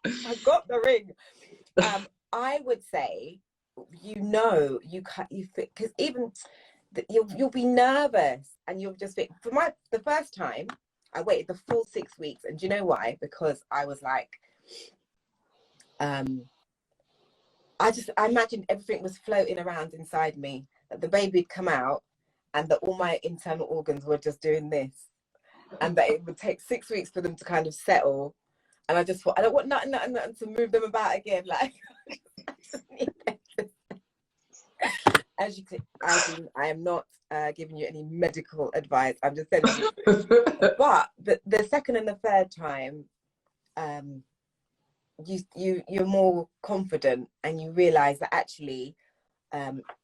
I got the ring. I would say, because even you'll be nervous, and you'll just think. The first time, I waited the full 6 weeks, and do you know why? Because I was like, I imagined everything was floating around inside me, that the baby'd come out, and that all my internal organs were just doing this, and that it would take 6 weeks for them to kind of settle. And I just thought, I don't want nothing to move them about again. Like, as you can imagine, I am not giving you any medical advice. I'm just telling you. But the second and the third time, you're more confident, and you realize that actually,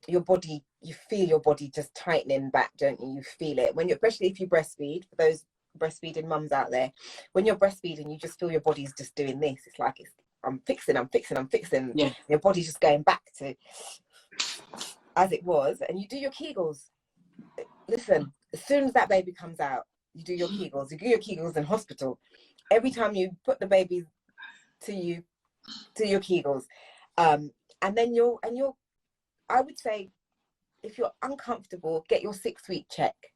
your body, you feel your body just tightening back, don't you? You feel it especially if you breastfeed. For those breastfeeding mums out there, when you're breastfeeding, you just feel your body's just doing this. It's like I'm fixing. Yeah. Your body's just going back to as it was, and you do your Kegels. Listen, as soon as that baby comes out, you do your Kegels. You do your Kegels in hospital. Every time you put the baby to your Kegels, and then I would say, if you're uncomfortable, get your 6 week check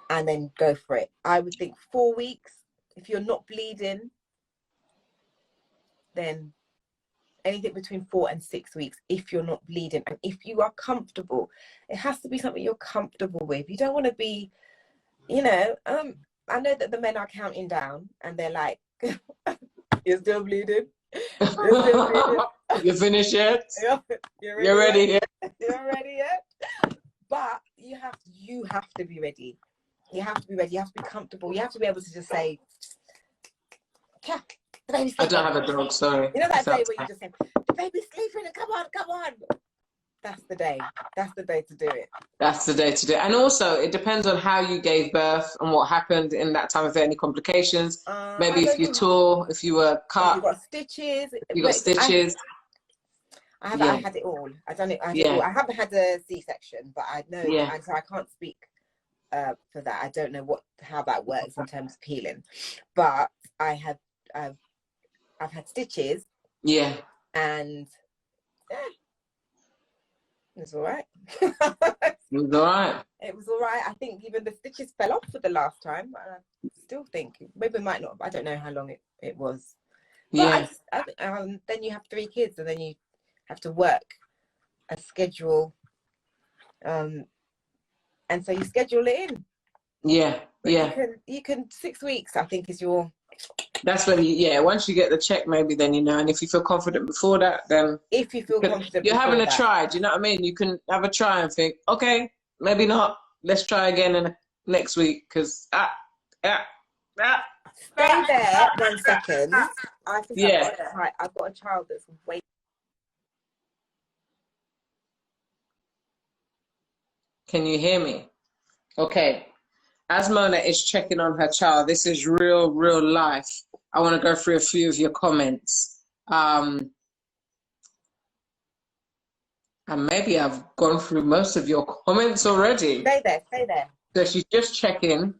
and then go for it. I would think 4 weeks. If you're not bleeding, then anything between 4 and 6 weeks, if you're not bleeding. And if you are comfortable, it has to be something you're comfortable with. You don't want to be, I know that the men are counting down, and they're like, "You're still bleeding? You're still bleeding? You finished yet? You're ready yet? You're ready yet?" But you have to be ready. You have to be ready. You have to be comfortable. You have to be able to just say, "Yeah, the baby's sleeping." I don't have a dog, sorry. You know that day where you just say, "The baby's sleeping, come on." That's the day. That's the day to do it. That's the day to do it. And also, it depends on how you gave birth and what happened in that time. If there are any complications, maybe if you tore, if you were cut, if you got stitches. you got stitches. I had it all. I done it. I had it all. I haven't had a C-section, but I know, and so I can't speak for that. I don't know how that works in terms of healing, but I've had stitches. Yeah. And it was all right. It was all right. It was all right. I think even the stitches fell off for the last time. I still think maybe it might not. I don't know how long it was. But then you have 3 kids, and then you have to work a schedule. And so you schedule it in. Yeah. But you can 6 weeks, I think, is your. That's when once you get the check, maybe then and if you feel confident before that, then if you feel confident, you're having a try. Do you know what I mean? You can have a try and think, okay, maybe not. Let's try again next week, because Stay there 1 second. I think I've got a child that's waiting. Can you hear me? Okay. As Mona is checking on her child, this is real life. I want to go through a few of your comments. And maybe I've gone through most of your comments already. Stay there. So she's just checking,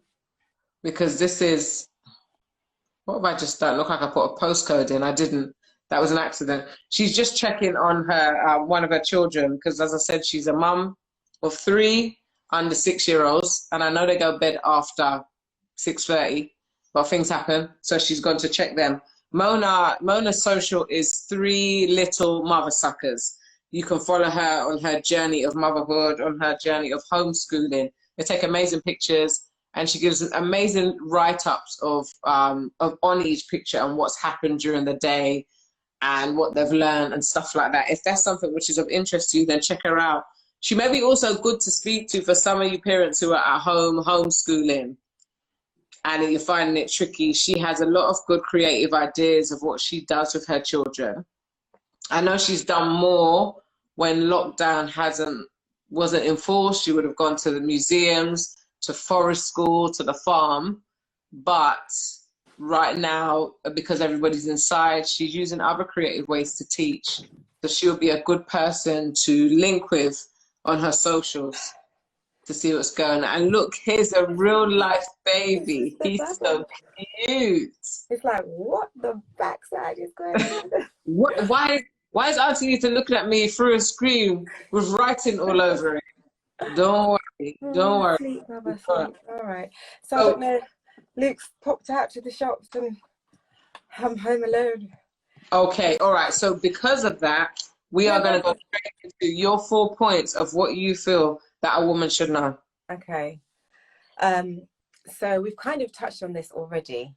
because this is, what have I just done? Look like I put a postcode in. I didn't. That was an accident. She's just checking on her one of her children, because as I said, she's a mum of 3 under 6-year-olds, and I know they go to bed after 6:30, but things happen, so she's gone to check them. Mona's social is 3littlemothersuckers. You can follow her on her journey of motherhood, on her journey of homeschooling. They take amazing pictures, and she gives amazing write-ups of on each picture and what's happened during the day and what they've learned and stuff like that. If that's something which is of interest to you, then check her out. She may be also good to speak to for some of you parents who are at home homeschooling and you're finding it tricky. She has a lot of good creative ideas of what she does with her children. I know she's done more when lockdown hasn't wasn't enforced, she would have gone to the museums, to forest school, to the farm. But right now, because everybody's inside, she's using other creative ways to teach. So she'll be a good person to link with on her socials to see what's going on. And look, here's a real life baby. He's so cute. It's like, what the backside is going on? What, why is Auntie Nita looking at me through a screen with writing all over it? Don't worry, don't worry. Sleep, Mother, sleep. All right. So I don't know. Luke's popped out to the shops and I'm home alone. Okay, all right. So because of that, we are going to go straight into your 4 points of what you feel that a woman should know. Okay. So we've kind of touched on this already,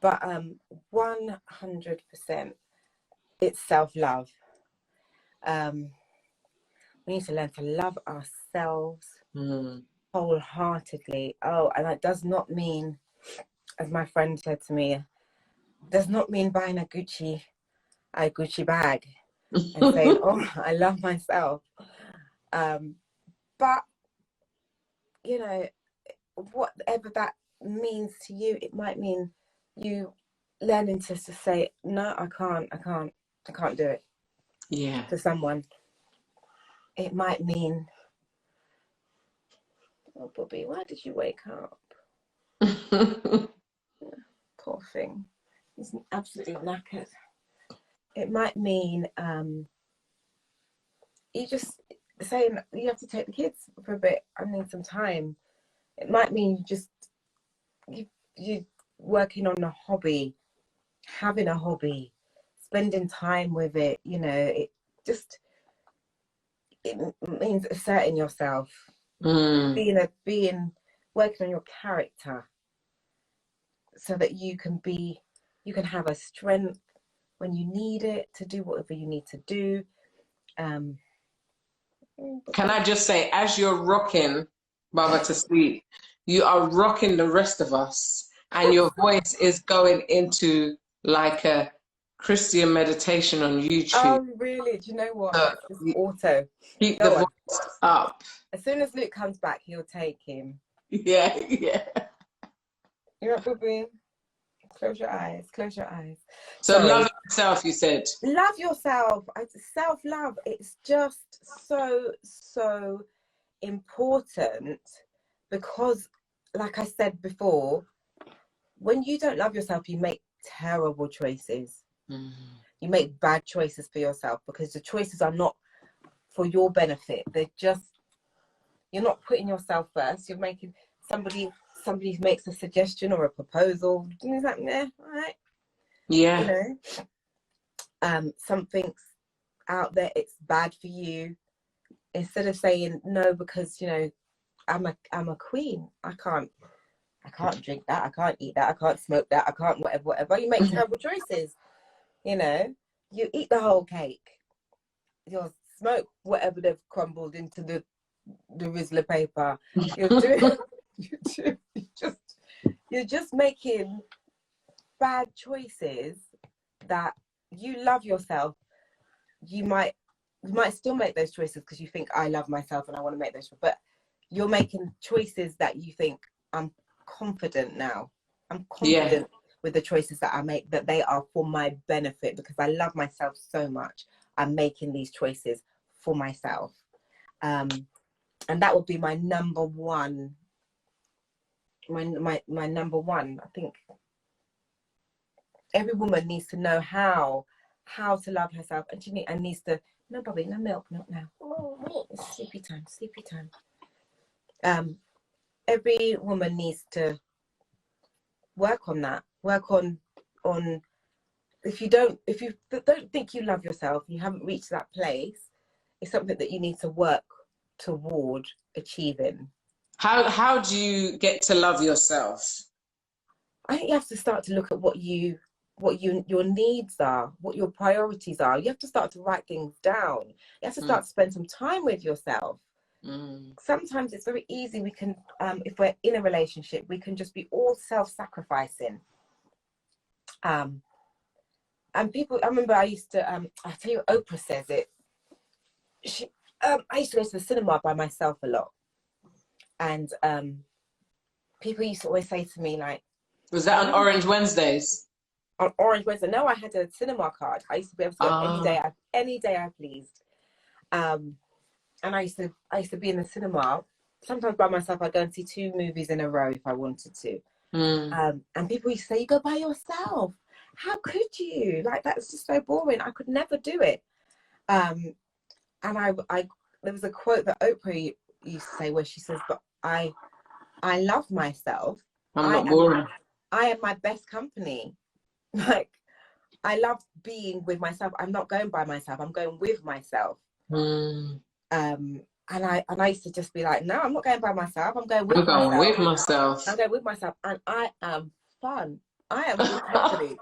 but 100% it's self-love. We need to learn to love ourselves wholeheartedly. Oh, and that does not mean, as my friend said to me, does not mean buying a Gucci bag and saying, oh, I love myself. But, you know, whatever that means to you, it might mean you learning to say, no, I can't do it. Yeah. To someone. It might mean, oh, Bobby, why did you wake up? Poor thing. He's absolutely knackered. It might mean you just saying you have to take the kids for a bit. I need some time. It might mean you working on a hobby, having a hobby, spending time with it. You know, it means asserting yourself, being working on your character, so that you can have a strength when you need it to do whatever you need to do. Can I just say, as you're rocking Mother to sleep, you are rocking the rest of us, and your voice is going into like a Christian meditation on YouTube. Oh, really? Do you know what? That's just auto. Keep the voice up. As soon as Luke comes back, he'll take him. Yeah. You're up, Bobby. Close your eyes. So sorry. Love yourself, you said. Love yourself. Self-love. It's just so important, because, like I said before, when you don't love yourself, you make terrible choices. You make bad choices for yourself, because the choices are not for your benefit. You're not putting yourself first. You're making somebody makes a suggestion or a proposal. It's like, all right. Yeah. You know, something's out there, it's bad for you. Instead of saying no, because, you know, I'm a queen. I can't drink that. I can't eat that. I can't smoke that. I can't whatever. You make terrible choices. You know, you eat the whole cake. You'll smoke whatever they've crumbled into the Rizzler paper. You're just making bad choices. That you love yourself. You might still make those choices because you think, I love myself and I want to make those, but you're making choices that you think, I'm confident now. I'm confident with the choices that I make, that they are for my benefit, because I love myself so much. I'm making these choices for myself. And that would be my number one. My number one. I think every woman needs to know how to love herself, and she needs to. No, Bobby, no milk now. It's sleepy time. Every woman needs to work on that. Work on if you don't think you love yourself, you haven't reached that place, it's something that you need to work toward achieving. How do you get to love yourself? I think you have to start to look at what your needs are, what your priorities are. You have to start to write things down. You have to start to spend some time with yourself. Sometimes it's very easy. We can, if we're in a relationship, we can just be all self-sacrificing. And people, I remember I used to, I tell you, Oprah says it. I used to go to the cinema by myself a lot, and people used to always say to me like, Was that on Orange Wednesdays? on Orange Wednesday. No, I had a cinema card. I used to be able to go any day I pleased. And I used to be in the cinema. Sometimes by myself, I'd go and see 2 movies in a row if I wanted to. And people used to say, "You go by yourself? How could you? Like, that's just so boring. I could never do it." And I there was a quote that Oprah used to say where she says, "But I love myself. I'm not boring. I am my best company." Like, I love being with myself. I'm not going by myself. I'm going with myself. And I used to just be like, no, I'm not going by myself. I'm going with myself. I'm going with myself, and I am fun. I am good company.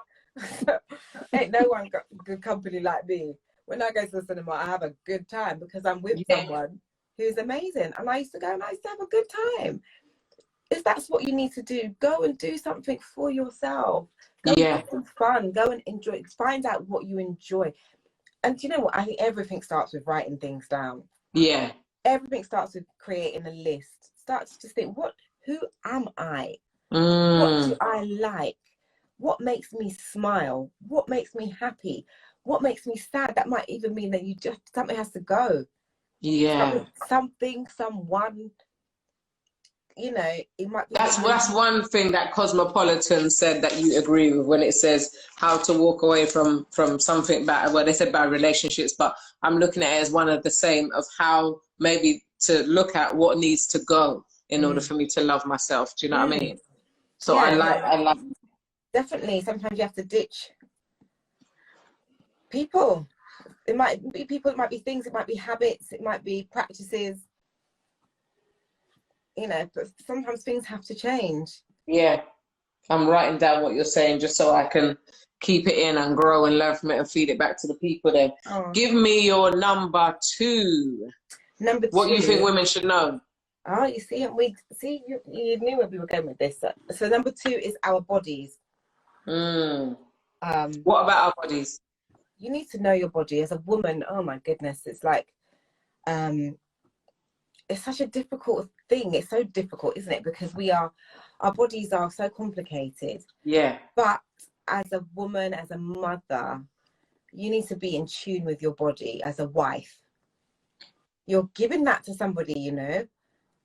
Ain't no one got good company like me. When I go to the cinema, I have a good time because I'm with someone who's amazing. And I used to go and I used to have a good time. If that's what you need to do, go and do something for yourself. Go and have some fun. Go and enjoy. Find out what you enjoy. And you know what? I think everything starts with writing things down. Yeah. Everything starts with creating a list. Start to just think, who am I? What do I like? What makes me smile? What makes me happy? What makes me sad? That might even mean that something has to go. Yeah. Something, someone, you know, it might be. That's one thing that Cosmopolitan said that you agree with when it says how to walk away from something bad. Well, they said bad relationships, but I'm looking at it as one of the same of how maybe to look at what needs to go in order for me to love myself. Do you know what I mean? So I like. Definitely. Sometimes you have to ditch people. It might be people. It might be things. It might be habits. It might be practices. You know, but sometimes things have to change. Yeah. I'm writing down what you're saying just so I can keep it in and grow and learn from it and feed it back to the people then. Give me your number 2. Number 2. What you think women should know? Oh, you see, you knew where we were going with this. So number 2 is our bodies. What about our bodies? You need to know your body as a woman. Oh my goodness. It's like, it's such a difficult thing. It's so difficult, isn't it? Because our bodies are so complicated. Yeah. But as a woman, as a mother, you need to be in tune with your body. As a wife, you're giving that to somebody, you know.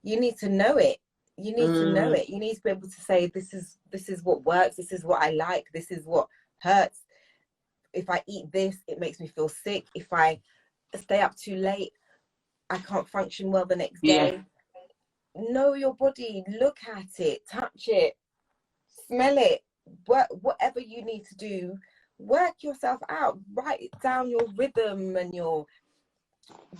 You need to know it. You need to know it. You need to be able to say, this is what works. This is what I like. This is what hurts. If I eat this, it makes me feel sick. If I stay up too late, I can't function well the next day. Know your body, look at it, touch it, smell it, whatever you need to do, work yourself out, write down your rhythm and your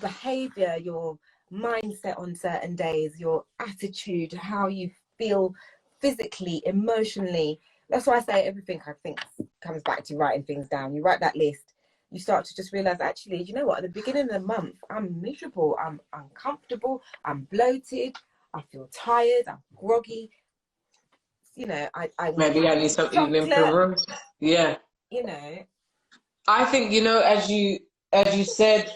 behavior, your mindset on certain days, your attitude, how you feel physically, emotionally. That's why I say everything, I think, comes back to writing things down. You write that list, you start to just realize, actually, you know what, at the beginning of the month, I'm miserable, I'm uncomfortable, I'm bloated, I feel tired, I'm groggy. You know, I maybe I need some evening primrose. Yeah. You know. I think, you know, as you said,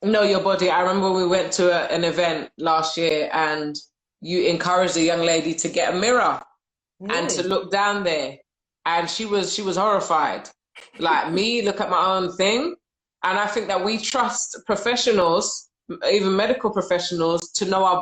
know your body. I remember we went to an event last year and you encouraged a young lady to get a mirror and to look down there. And she was horrified. Like me, look at my own thing. And I think that we trust professionals, even medical professionals, to know our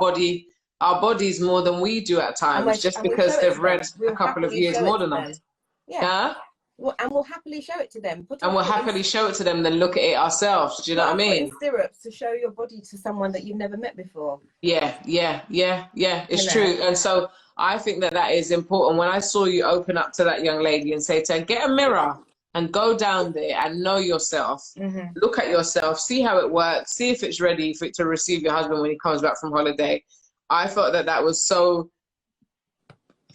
bodies more than we do at times, just because they've read a couple of years more than us. Yeah. Well, and we'll happily show it to them. Than look at it ourselves. Do you know what I mean? In stirrups to show your body to someone that you've never met before. Yeah. It's true. And so I think that is important. When I saw you open up to that young lady and say to her, get a mirror and go down there and know yourself. Look at yourself, see how it works, see if it's ready for it to receive your husband when he comes back from holiday. I thought that was so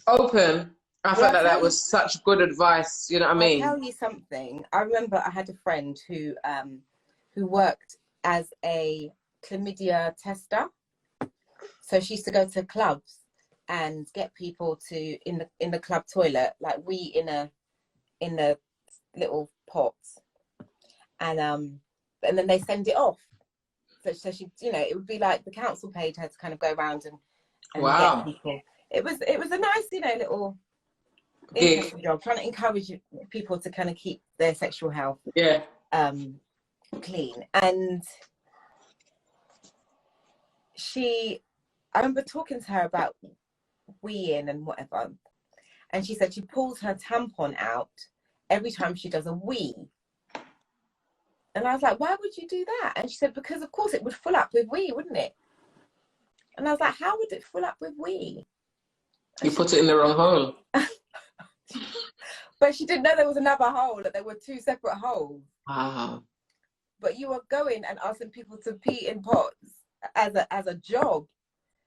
open. I thought that was such good advice. You know what I mean? I'll tell you something. I remember I had a friend who worked as a chlamydia tester. So she used to go to clubs and get people to in the club toilet, like in the little pots, and then they send it off. So she, you know, it would be like the council paid her to kind of go around and Wow. get people. It was a nice, you know, little Gig. interesting job, trying to encourage people to kind of keep their sexual health clean. And I remember talking to her about weeing and whatever, and she said she pulls her tampon out every time she does a wee. And I was like, why would you do that? And she said, because of course it would fill up with wee, wouldn't it? And I was like, how would it fill up with wee? You put it in the wrong hole. But she didn't know there was another hole, that there were two separate holes. Wow. But you were going and asking people to pee in pots as a job.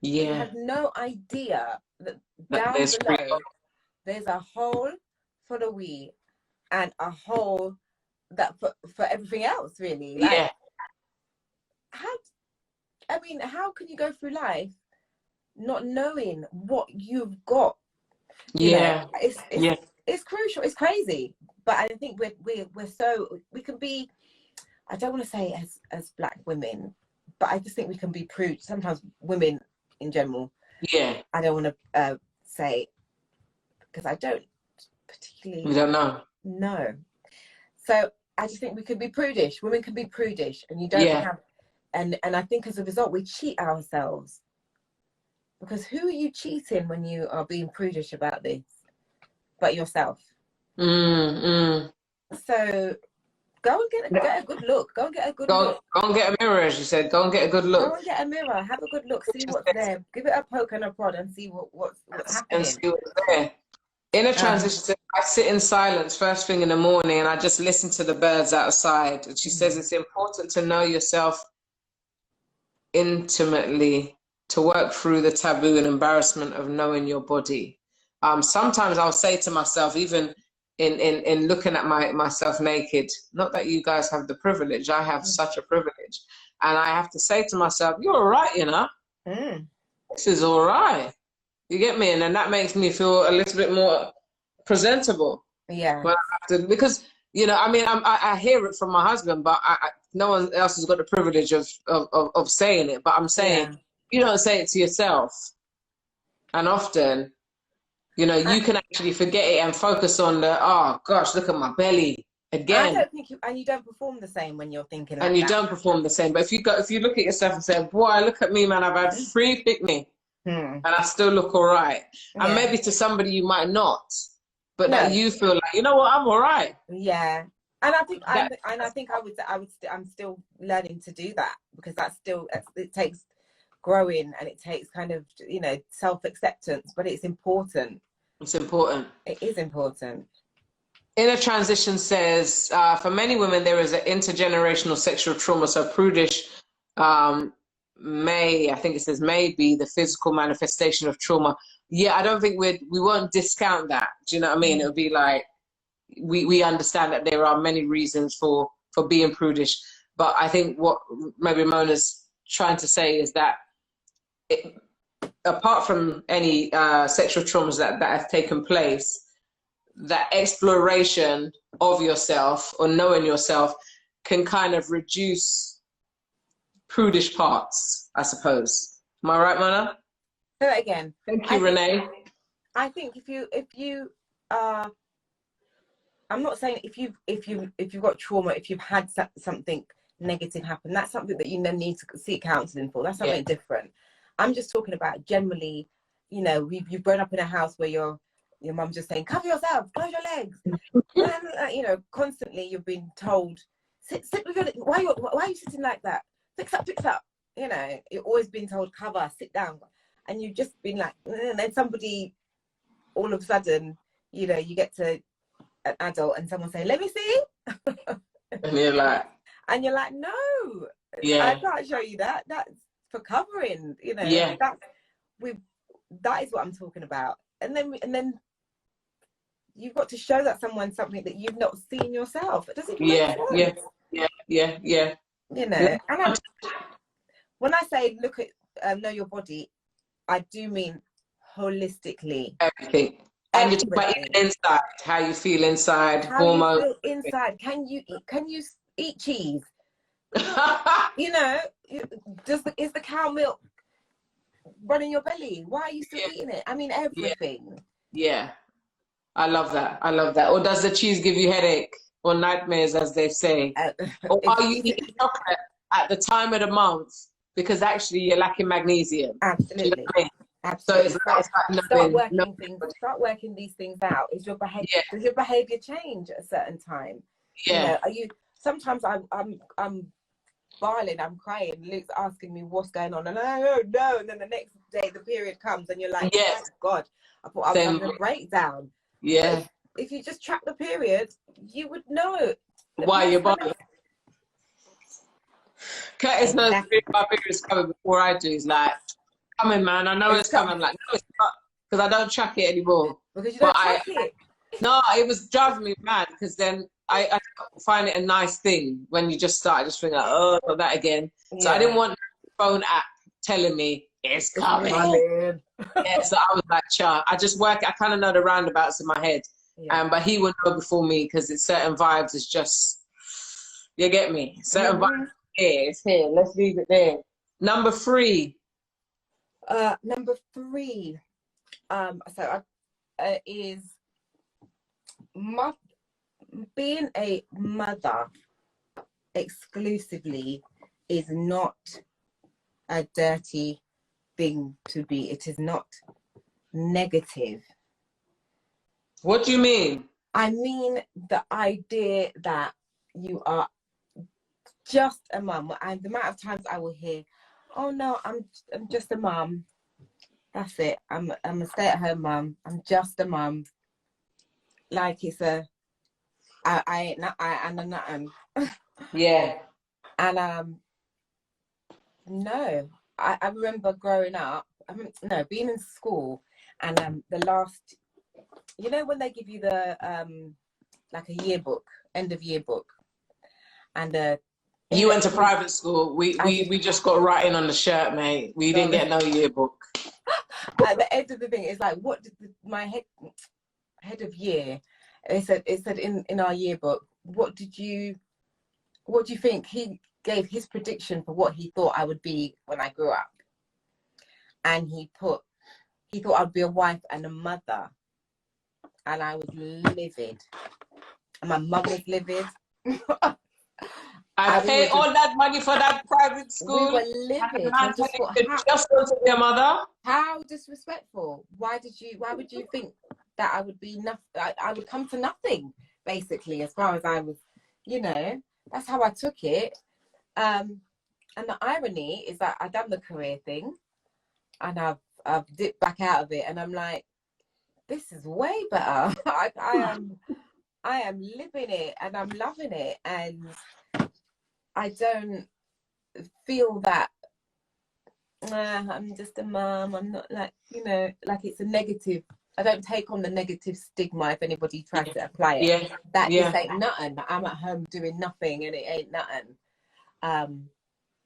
Yeah. You had no idea that down there's below there's a hole for the wee and a hole that for everything else, really. Like, yeah. How can you go through life not knowing what you've got? Yeah. You know, it's crucial. It's crazy. But I think we're so, we can be, I don't want to say as Black women, but I just think we can be prude. Sometimes women in general. Yeah. I don't want to say, because I don't particularly. We don't know. No. So I just think we can be prudish. Women can be prudish, and you don't have. And I think as a result, we cheat ourselves. Because who are you cheating when you are being prudish about this? But yourself. So go and get a good look. Go and get a good look. Go and get a mirror, as you said. Go and get a good look. Go and get a mirror. Have a good look. See what's there. Give it a poke and a prod and see what's happening. And see what's there. In a transition, I sit in silence first thing in the morning and I just listen to the birds outside. And she says it's important to know yourself intimately, to work through the taboo and embarrassment of knowing your body. Sometimes I'll say to myself, even in looking at myself naked, not that you guys have the privilege, I have such a privilege. And I have to say to myself, you're all right, you know. This is all right. You get me? And then that makes me feel a little bit more presentable. Yeah. When I have to, because, you know, I mean, I hear it from my husband, but no one else has got the privilege of saying it. But I'm saying, you don't say it to yourself. And often, you know, you can actually forget it and focus on the, oh gosh, look at my belly again. I don't think you don't perform the same when you're thinking like and you don't perform the same. But if you look at yourself and say, boy, look at me, man, I've had 3 picnic and I still look all right. And maybe to somebody you might not, but that you feel like, you know what, I'm all right. Yeah. And I think I'm still learning to do that, because it takes growing and it takes kind of, you know, self-acceptance, but it's important. It's important. It is important. Inner Transition says, for many women, there is an intergenerational sexual trauma. So prudish may be the physical manifestation of trauma. Yeah, I don't think we won't discount that. Do you know what I mean? It would be like, we understand that there are many reasons for being prudish. But I think what maybe Mona's trying to say is that apart from any sexual traumas that have taken place, that exploration of yourself or knowing yourself can kind of reduce prudish parts, I suppose. Am I right, Mona? Say that again. Thank you, Renee. I think if you are, I'm not saying if you've got trauma, if you've had something negative happen, that's something that you then need to seek counselling for. That's something different. I'm just talking about generally, you know, you've grown up in a house where your mum's just saying, cover yourself, close your legs. And, you know, constantly you've been told, sit with your, why are you sitting like that? Fix up. You know, you've always been told, cover, sit down. And you've just been like, and then somebody, all of a sudden, you know, you get to an adult and someone say, let me see. And you're like, no, I can't show you that. That's for covering, you know. That is what I'm talking about. And then you've got to show that someone something that you've not seen yourself. It doesn't make sense. Yeah. You know, and when I say look at know your body, I do mean holistically. Everything. And you talk about inside, how you feel inside, hormones. Inside. Can you eat cheese? You know, is the cow milk running your belly? Why are you still eating it? I mean, Yeah. everything. Yeah. I love that. I love that. Or does the cheese give you headache or nightmares, as they say? Or are you eating chocolate at the time of the month because actually you're lacking magnesium? Absolutely. Do you know what I mean? Absolutely. So it's like start working these things out. Is your behavior, yeah. does your behavior change at a certain time? Yeah. You know, are you, sometimes I'm bawling, I'm crying, Luke's asking me what's going on, and I don't know, and then the next day the period comes and you're like, Yes. thank God, I thought I was having a breakdown. Yeah. If you just track the period, you would know why you're bawling. Curtis knows my period's coming before I do. He's like, coming, man. I know it's coming. I'm like, no, it's not, because I don't track it anymore. Because you don't track it. No, it was driving me mad because then I find it a nice thing when you just start. I just think, like, oh, not that again. So I didn't want the phone app telling me it's coming. Yeah, so I was like, "Cha." I just work. I kind of know the roundabouts in my head, but he would know before me because it's certain vibes. It's just, you get me. Certain vibes. Here, it's here. Let's leave it there. Number 3. Number 3. So is being a mother exclusively is not a dirty thing to be. It is not negative. What do you mean? I mean the idea that you are just a mum, and the amount of times I will hear, "Oh no, I'm just a mum. That's it. I'm a stay-at-home mum. I'm just a mum." Like it's a I ain't nothing. Yeah. And no, I remember growing up. Being in school, and the last, you know, when they give you the like a yearbook, end of yearbook, and you went to private school. We just got writing on the shirt, mate. We didn't get no yearbook. At the end of the thing, it's like, what did my head of year? It said in our yearbook, what do you think? He gave his prediction for what he thought I would be when I grew up, and he thought I'd be a wife and a mother, and I was livid, and my mum was livid. I pay all that money for that private school. We were livid. Just go to your mother. How disrespectful! Why would you think that I would be nothing? I would come to nothing, basically, as far as I was. You know, that's how I took it. And the irony is that I've done the career thing, and I've dipped back out of it, and I'm like, this is way better. I am living it, and I'm loving it, and I don't feel that I'm just a mum. I'm not like, you know, like it's a negative. I don't take on the negative stigma if anybody tries to apply it. This ain't nothing. I'm at home doing nothing, and it ain't nothing.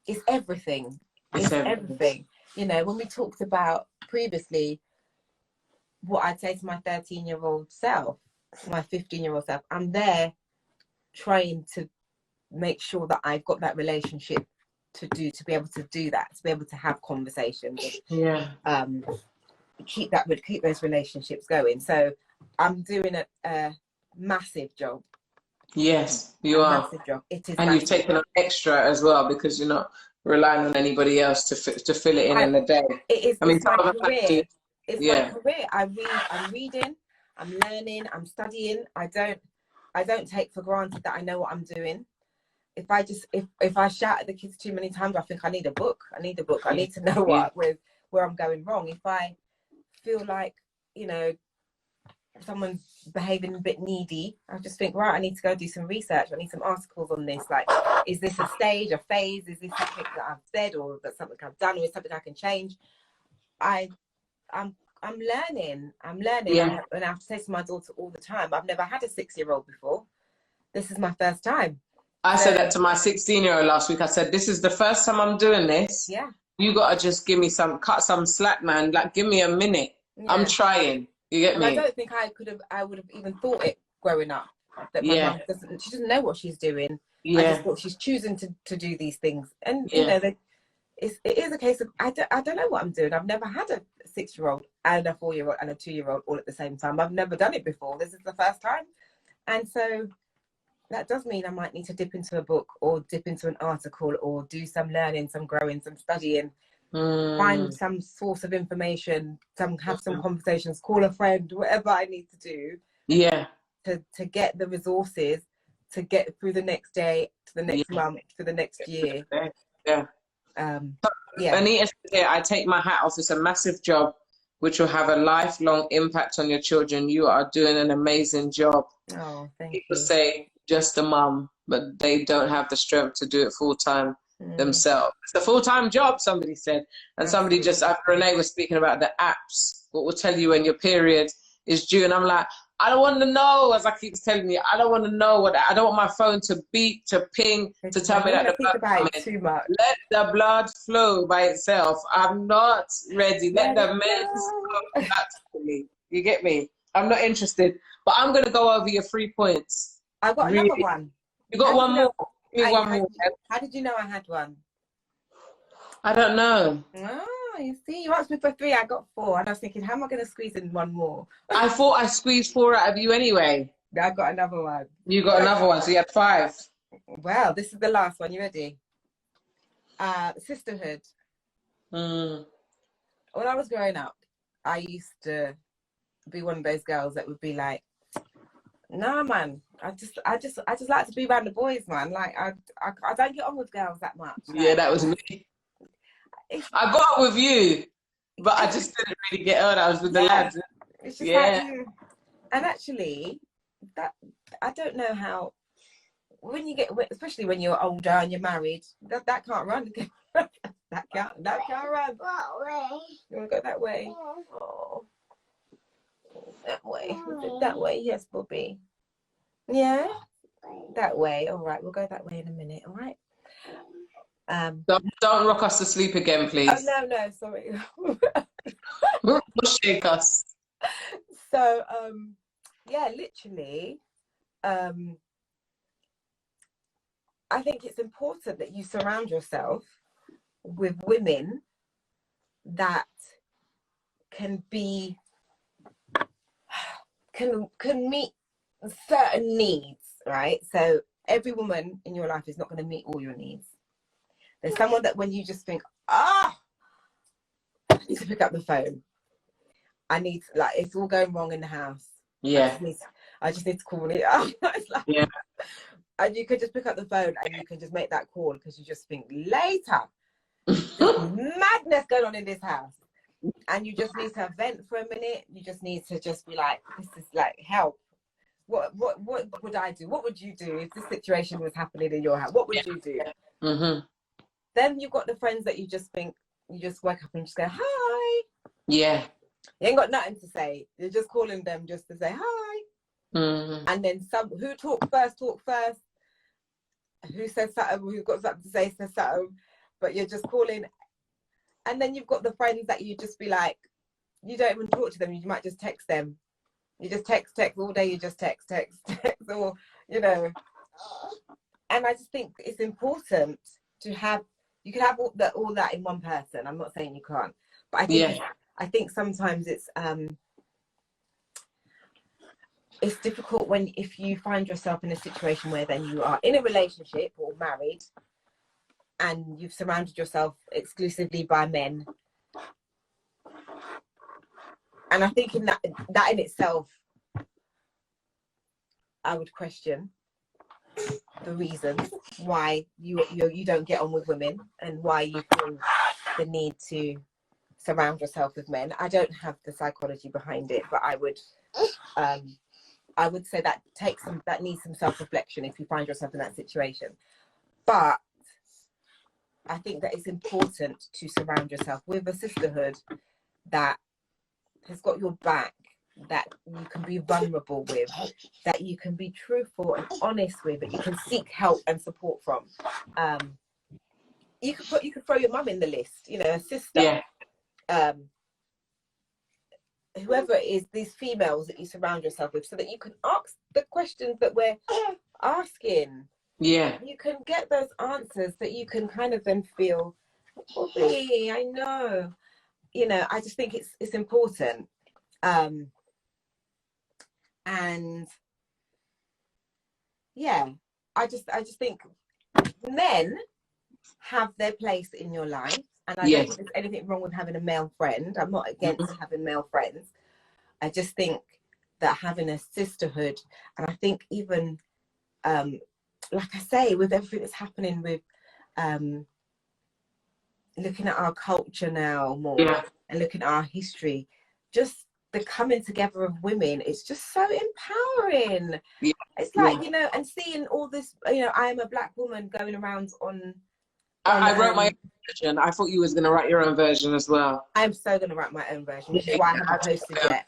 It's everything. It's everything. You know, when we talked about previously what I'd say to my 13-year-old self, my 15-year-old self, I'm there trying to make sure that I've got that relationship to be able to do that, to be able to have conversations, keep those relationships going. So I'm doing a massive job. Yes, you are. Massive job. It is, and massive. You've taken on extra as well because you're not relying on anybody else to fill it in the day. It's my career. It's my career. I'm reading, I'm learning, I'm studying. I don't take for granted that I know what I'm doing. If I shout at the kids too many times, I think I need a book. I need to know where I'm going wrong. If I feel like, you know, someone's behaving a bit needy, I just think, right, I need to go do some research. I need some articles on this. Like, is this a stage, a phase? Is this something that I've said, or that something I've done, or is something I can change? I'm learning. Yeah. And I have to say to my daughter all the time, I've never had a 6-year-old before. This is my first time. I said that to my 16-year-old last week. I said, this is the first time I'm doing this. Yeah. You gotta just cut some slack, man. Like, give me a minute. Yeah. I'm trying. You get me? I don't think I would have even thought it growing up. That my mum she doesn't know what she's doing. Yeah. I just thought she's choosing to do these things. And you know, it is a case of I don't know what I'm doing. I've never had a 6-year-old and a 4-year-old and a 2-year-old all at the same time. I've never done it before. This is the first time. And so that does mean I might need to dip into a book or dip into an article or do some learning, some growing, some studying, find some source of information, have some conversations, call a friend, whatever I need to do. Yeah. To get the resources to get through the next day, to the next month, to the next year. Yeah. Anita, I take my hat off. It's a massive job which will have a lifelong impact on your children. You are doing an amazing job. Oh, thank you. People say just a mum, but they don't have the strength to do it full time themselves. It's a full-time job, somebody said. And somebody just, after Renee was speaking about the apps, what will tell you when your period is due. And I'm like, I don't want to know, as I keep telling you, I don't want to know I don't want my phone to beep, to ping, to tell me that the blood about it too much. Let the blood flow by itself. I'm not ready. Let the meds go back to me. You get me? I'm not interested. But I'm going to go over your 3 points. I got another one. You got one more? Give me one more. How did you know I had one? I don't know. Oh, you see, you asked me for 3, I got 4, and I was thinking, how am I going to squeeze in one more? I thought I squeezed 4 out of you anyway. I got another one. You got another one, so you had 5. Well, this is the last one. You ready? Sisterhood. When I was growing up, I used to be one of those girls that would be like, nah, man, I just like to be around the boys, man. Like I don't get on with girls that much. Like, yeah, that was me. I got on with you, but I just didn't really get on. I was with the lads. It's just like, and actually, that I don't know how. When you get, especially when you're older and you're married, that can't run. that can't run. What way? You want to go that way? Yeah. Oh, that way. That way, yes, Bobby. Yeah, that way. All right, we'll go that way in a minute. All right. Don't rock us to sleep again, please. Oh, no, sorry. Shake us. So, yeah, literally, I think it's important that you surround yourself with women that can meet certain needs, right? So every woman in your life is not going to meet all your needs. There's someone that when you just think, I need to pick up the phone. I need, like, it's all going wrong in the house. Yeah. I just need to call it. It's like, yeah. And you can just pick up the phone and you can just make that call because you just think later. Madness going on in this house. And you just need to vent for a minute. You just need to just be like, this is like, help. What would I do? What would you do if this situation was happening in your house? What would you do? Mm-hmm. Then you've got the friends that you just think, you just wake up and just go, hi. Yeah. You ain't got nothing to say. You're just calling them just to say hi. Mm-hmm. And then who talk first. Who says something, who's got something to say, says something. But you're just calling. And then you've got the friends that you just be like, you don't even talk to them. You might just text them. You just text all day. You just text, or, you know. And I just think it's important to have, you can have all that in one person. I'm not saying you can't. But I think sometimes it's difficult if you find yourself in a situation where then you are in a relationship or married and you've surrounded yourself exclusively by men. And I think in that in itself, I would question the reasons why you don't get on with women and why you feel the need to surround yourself with men. I don't have the psychology behind it, but I would say that needs some self-reflection if you find yourself in that situation. But I think that it's important to surround yourself with a sisterhood that has got your back, that you can be vulnerable with, that you can be truthful and honest with, that you can seek help and support from. You could throw your mum in the list, you know, a sister. Yeah. Whoever it is, these females that you surround yourself with, so that you can ask the questions that we're asking. Yeah. You can get those answers that you can kind of then feel Bobby, I know. You know, I just think it's important. And yeah, I just think men have their place in your life, and I don't think there's anything wrong with having a male friend. I'm not against having male friends. I just think that having a sisterhood, and I think even like I say, with everything that's happening with looking at our culture now more and looking at our history, just the coming together of women is just so empowering. It's like, you know, and seeing all this, you know, I am a black woman going around on I wrote my own version. I thought you was going to write your own version as well. I'm so going to write my own version, which is why I haven't posted yet.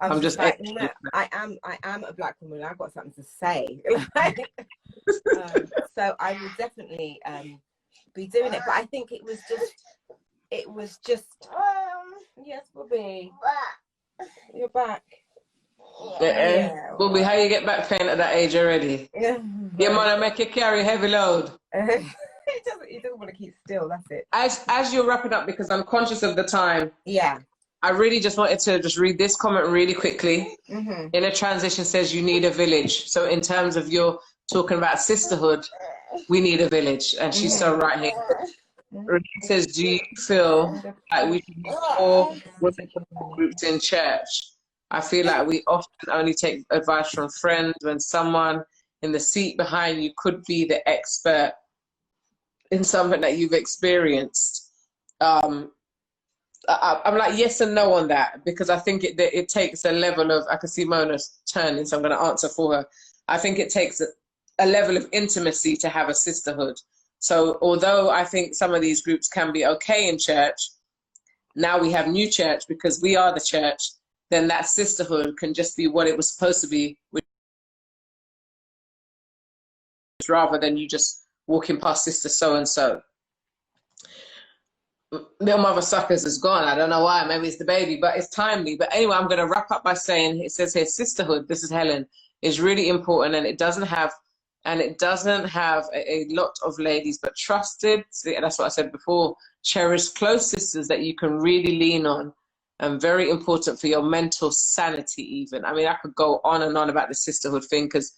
I'm just like, no, I am a black woman. I've got something to say. So I will definitely be doing it. But I think it was just yes, Bobby, you're back. Bobby, how you get back pain at that age already? Your mother make you carry heavy load. He doesn't want to keep still, that's it. As you're wrapping up, because I'm conscious of the time, I really just wanted to just read this comment really quickly. In a transition says you need a village. So in terms of your talking about sisterhood, we need a village. And she's so right here. It says, do you feel like we should use more women groups in church? I feel like we often only take advice from friends when someone in the seat behind you could be the expert in something that you've experienced. I'm like yes and no on that, because I think it takes a level of, I can see Mona turning, so I'm going to answer for her. I think it takes a level of intimacy to have a sisterhood. So although I think some of these groups can be okay in church, now we have new church because we are the church, then that sisterhood can just be what it was supposed to be, which rather than you just walking past sister so-and-so. Little Mother Suckers is gone. I don't know why. Maybe it's the baby, but it's timely. But anyway, I'm going to wrap up by saying, it says here, sisterhood, this is Helen, is really important, and it doesn't have a lot of ladies, but trusted, that's what I said before, cherished close sisters that you can really lean on, and very important for your mental sanity even. I mean, I could go on and on about the sisterhood thing, because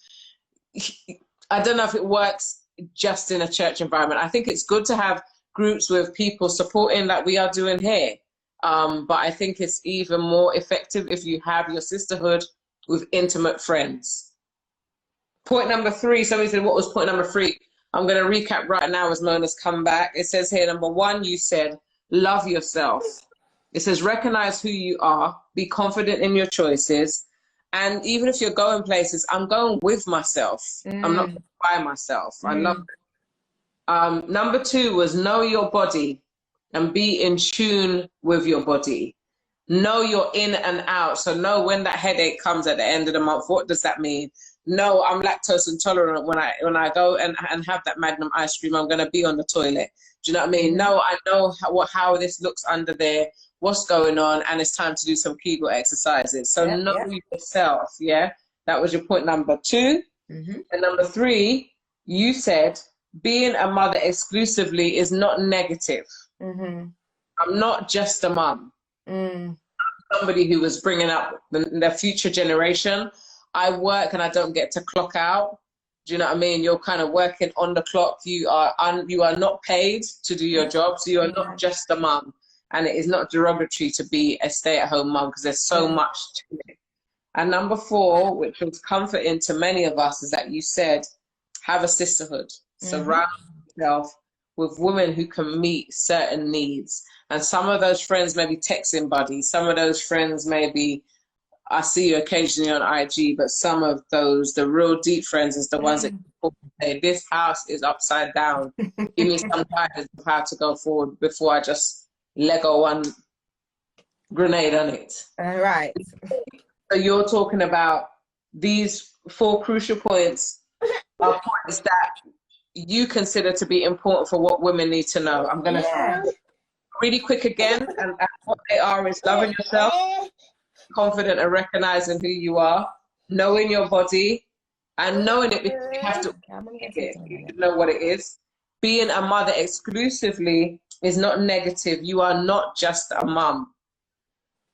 I don't know if it works just in a church environment. I think it's good to have groups with people supporting like we are doing here. But I think it's even more effective if you have your sisterhood with intimate friends. Point number 3, somebody said, what was point number 3? I'm going to recap right now as Mona's come back. It says here, number 1, you said, love yourself. It says, recognize who you are, be confident in your choices. And even if you're going places, I'm going with myself. I'm not by myself. I love it. Number 2 was know your body and be in tune with your body. Know your in and out. So know when that headache comes at the end of the month. What does that mean? No, I'm lactose intolerant. When I go and have that Magnum ice cream, I'm going to be on the toilet. Do you know what I mean? No, I know how this looks under there, what's going on, and it's time to do some Kegel exercises. So know yourself, That was your point number 2. And number 3, you said being a mother exclusively is not negative. I'm not just a mum. I'm somebody who was bringing up the future generation. I work and I don't get to clock out. Do you know what I mean? You're kind of working on the clock. You are not paid to do your job, so you are not just a mum. And it is not derogatory to be a stay-at-home mum, because there's so much to it. And number 4, which was comforting to many of us, is that you said, have a sisterhood. Surround yourself with women who can meet certain needs. And some of those friends may be texting buddies. Some of those friends may be, I see you occasionally on IG, but some of those, the real deep friends, is the ones that say, this house is upside down. Give me some guidance of how to go forward before I just Lego one grenade on it. All right. So you're talking about these 4 crucial points are points that you consider to be important for what women need to know. I'm going to really quick again, and what they are is loving yourself, confident and recognizing who you are, knowing your body, and knowing it because you have to know what it is. Being a mother exclusively is not negative. You are not just a mum.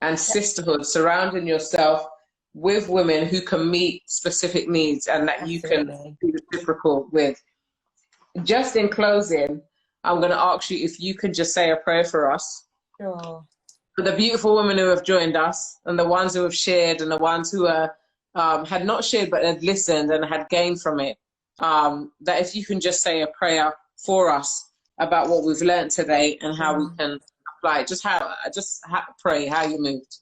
And sisterhood, surrounding yourself with women who can meet specific needs and that you can be reciprocal with. Just in closing, I'm going to ask you if you could just say a prayer for us. Sure. For the beautiful women who have joined us, and the ones who have shared, and the ones who had not shared but had listened and had gained from it, that if you can just say a prayer for us about what we've learned today and how we can apply it. Just pray how you moved.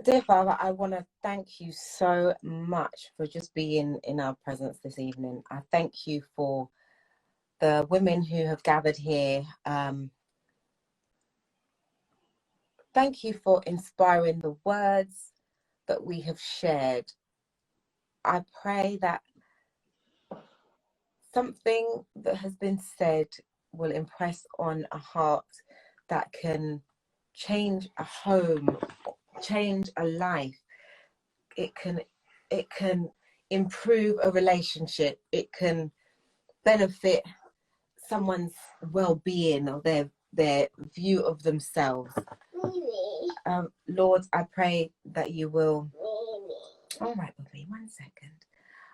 Dear Father, I want to thank you so much for just being in our presence this evening. I thank you for the women who have gathered here. Thank you for inspiring the words that we have shared. I pray that something that has been said will impress on a heart that can change a home, change a life. It can improve a relationship. It can benefit someone's well-being or their view of themselves. Lord, I pray that you will. All right, Bobby, 1 second.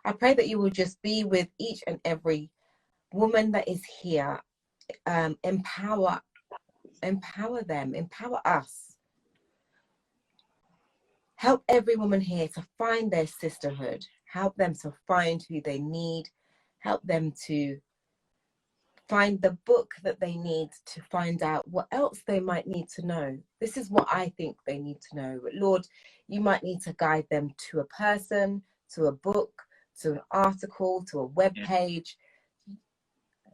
I pray that you will just be with each and every woman that is here. Empower them, empower us. Help every woman here to find their sisterhood. Help them to find who they need. Help them to find the book that they need to find out what else they might need to know. This is what I think they need to know. But Lord, you might need to guide them to a person, to a book, to an article, to a web page.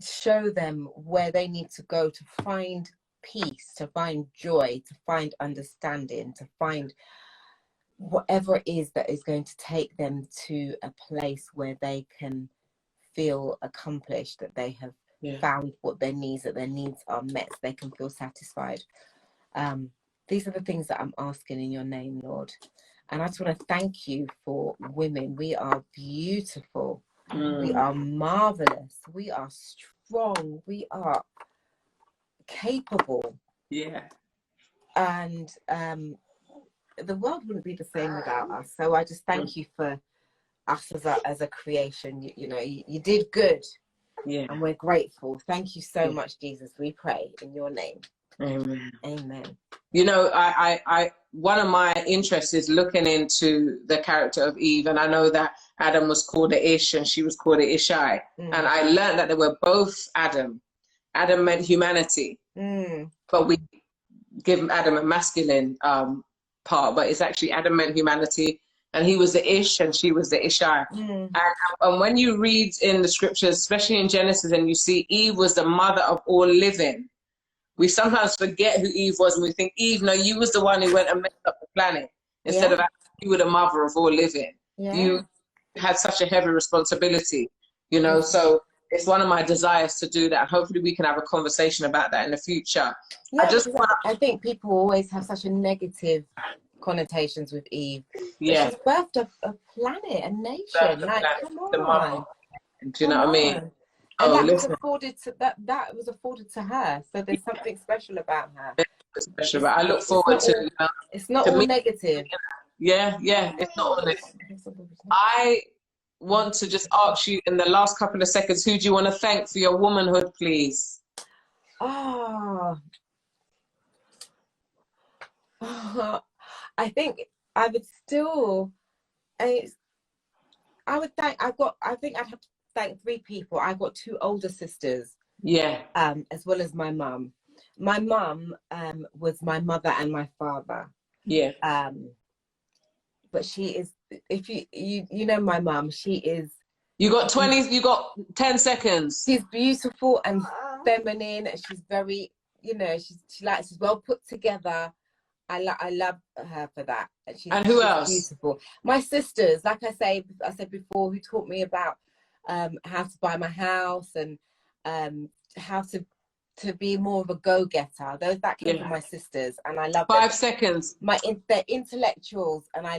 Show them where they need to go to find peace, to find joy, to find understanding, to find whatever it is that is going to take them to a place where they can feel accomplished, that they have found what their needs, that their needs are met, so they can feel satisfied. These are the things that I'm asking in your name, Lord. And I just want to thank you for women. We are beautiful. We are marvelous. We are strong. We are capable. Yeah. And the world wouldn't be the same without us. So I just thank you for us as a creation. You know, you did good. Yeah. And we're grateful. Thank you so much, Jesus. We pray in your name. Amen. Amen. You know, I one of my interests is looking into the character of Eve, and I know that Adam was called a Ish and she was called a Ishai. And I learned that they were both Adam. Adam meant humanity, but we give Adam a masculine part, but it's actually Adam meant humanity, and he was the Ish and she was the Ishai. And when you read in the scriptures, especially in Genesis, and you see Eve was the mother of all living, we sometimes forget who Eve was, and we think, Eve, no, you was the one who went and messed up the planet, instead of you were the mother of all living. You had such a heavy responsibility, you know. So it's one of my desires to do that. Hopefully we can have a conversation about that in the future. I think people always have such a negative connotations with Eve. Yeah. She's birthed a planet, a nation. Like, come on. Do you know what I mean? And that was afforded to that was afforded to her. So there's something special about her. Special about. I look forward to. It's not all negative. Yeah, it's not all negative. I want to just ask you in the last couple of seconds, who do you want to thank for your womanhood, please? I think I would still. I think I'd have to thank 3 people. I've got 2 older sisters. Yeah. As well as my mum. My mum was my mother and my father. Yeah. But she is, if you know my mum, she is. You got 10 seconds. She's beautiful and feminine. She's very, she's well put together. I love her for that. And who else? Beautiful. My sisters, like I said before, who taught me about how to buy my house and how to be more of a go-getter. Those that came from my sisters, and I love 5 seconds. They're intellectuals, and I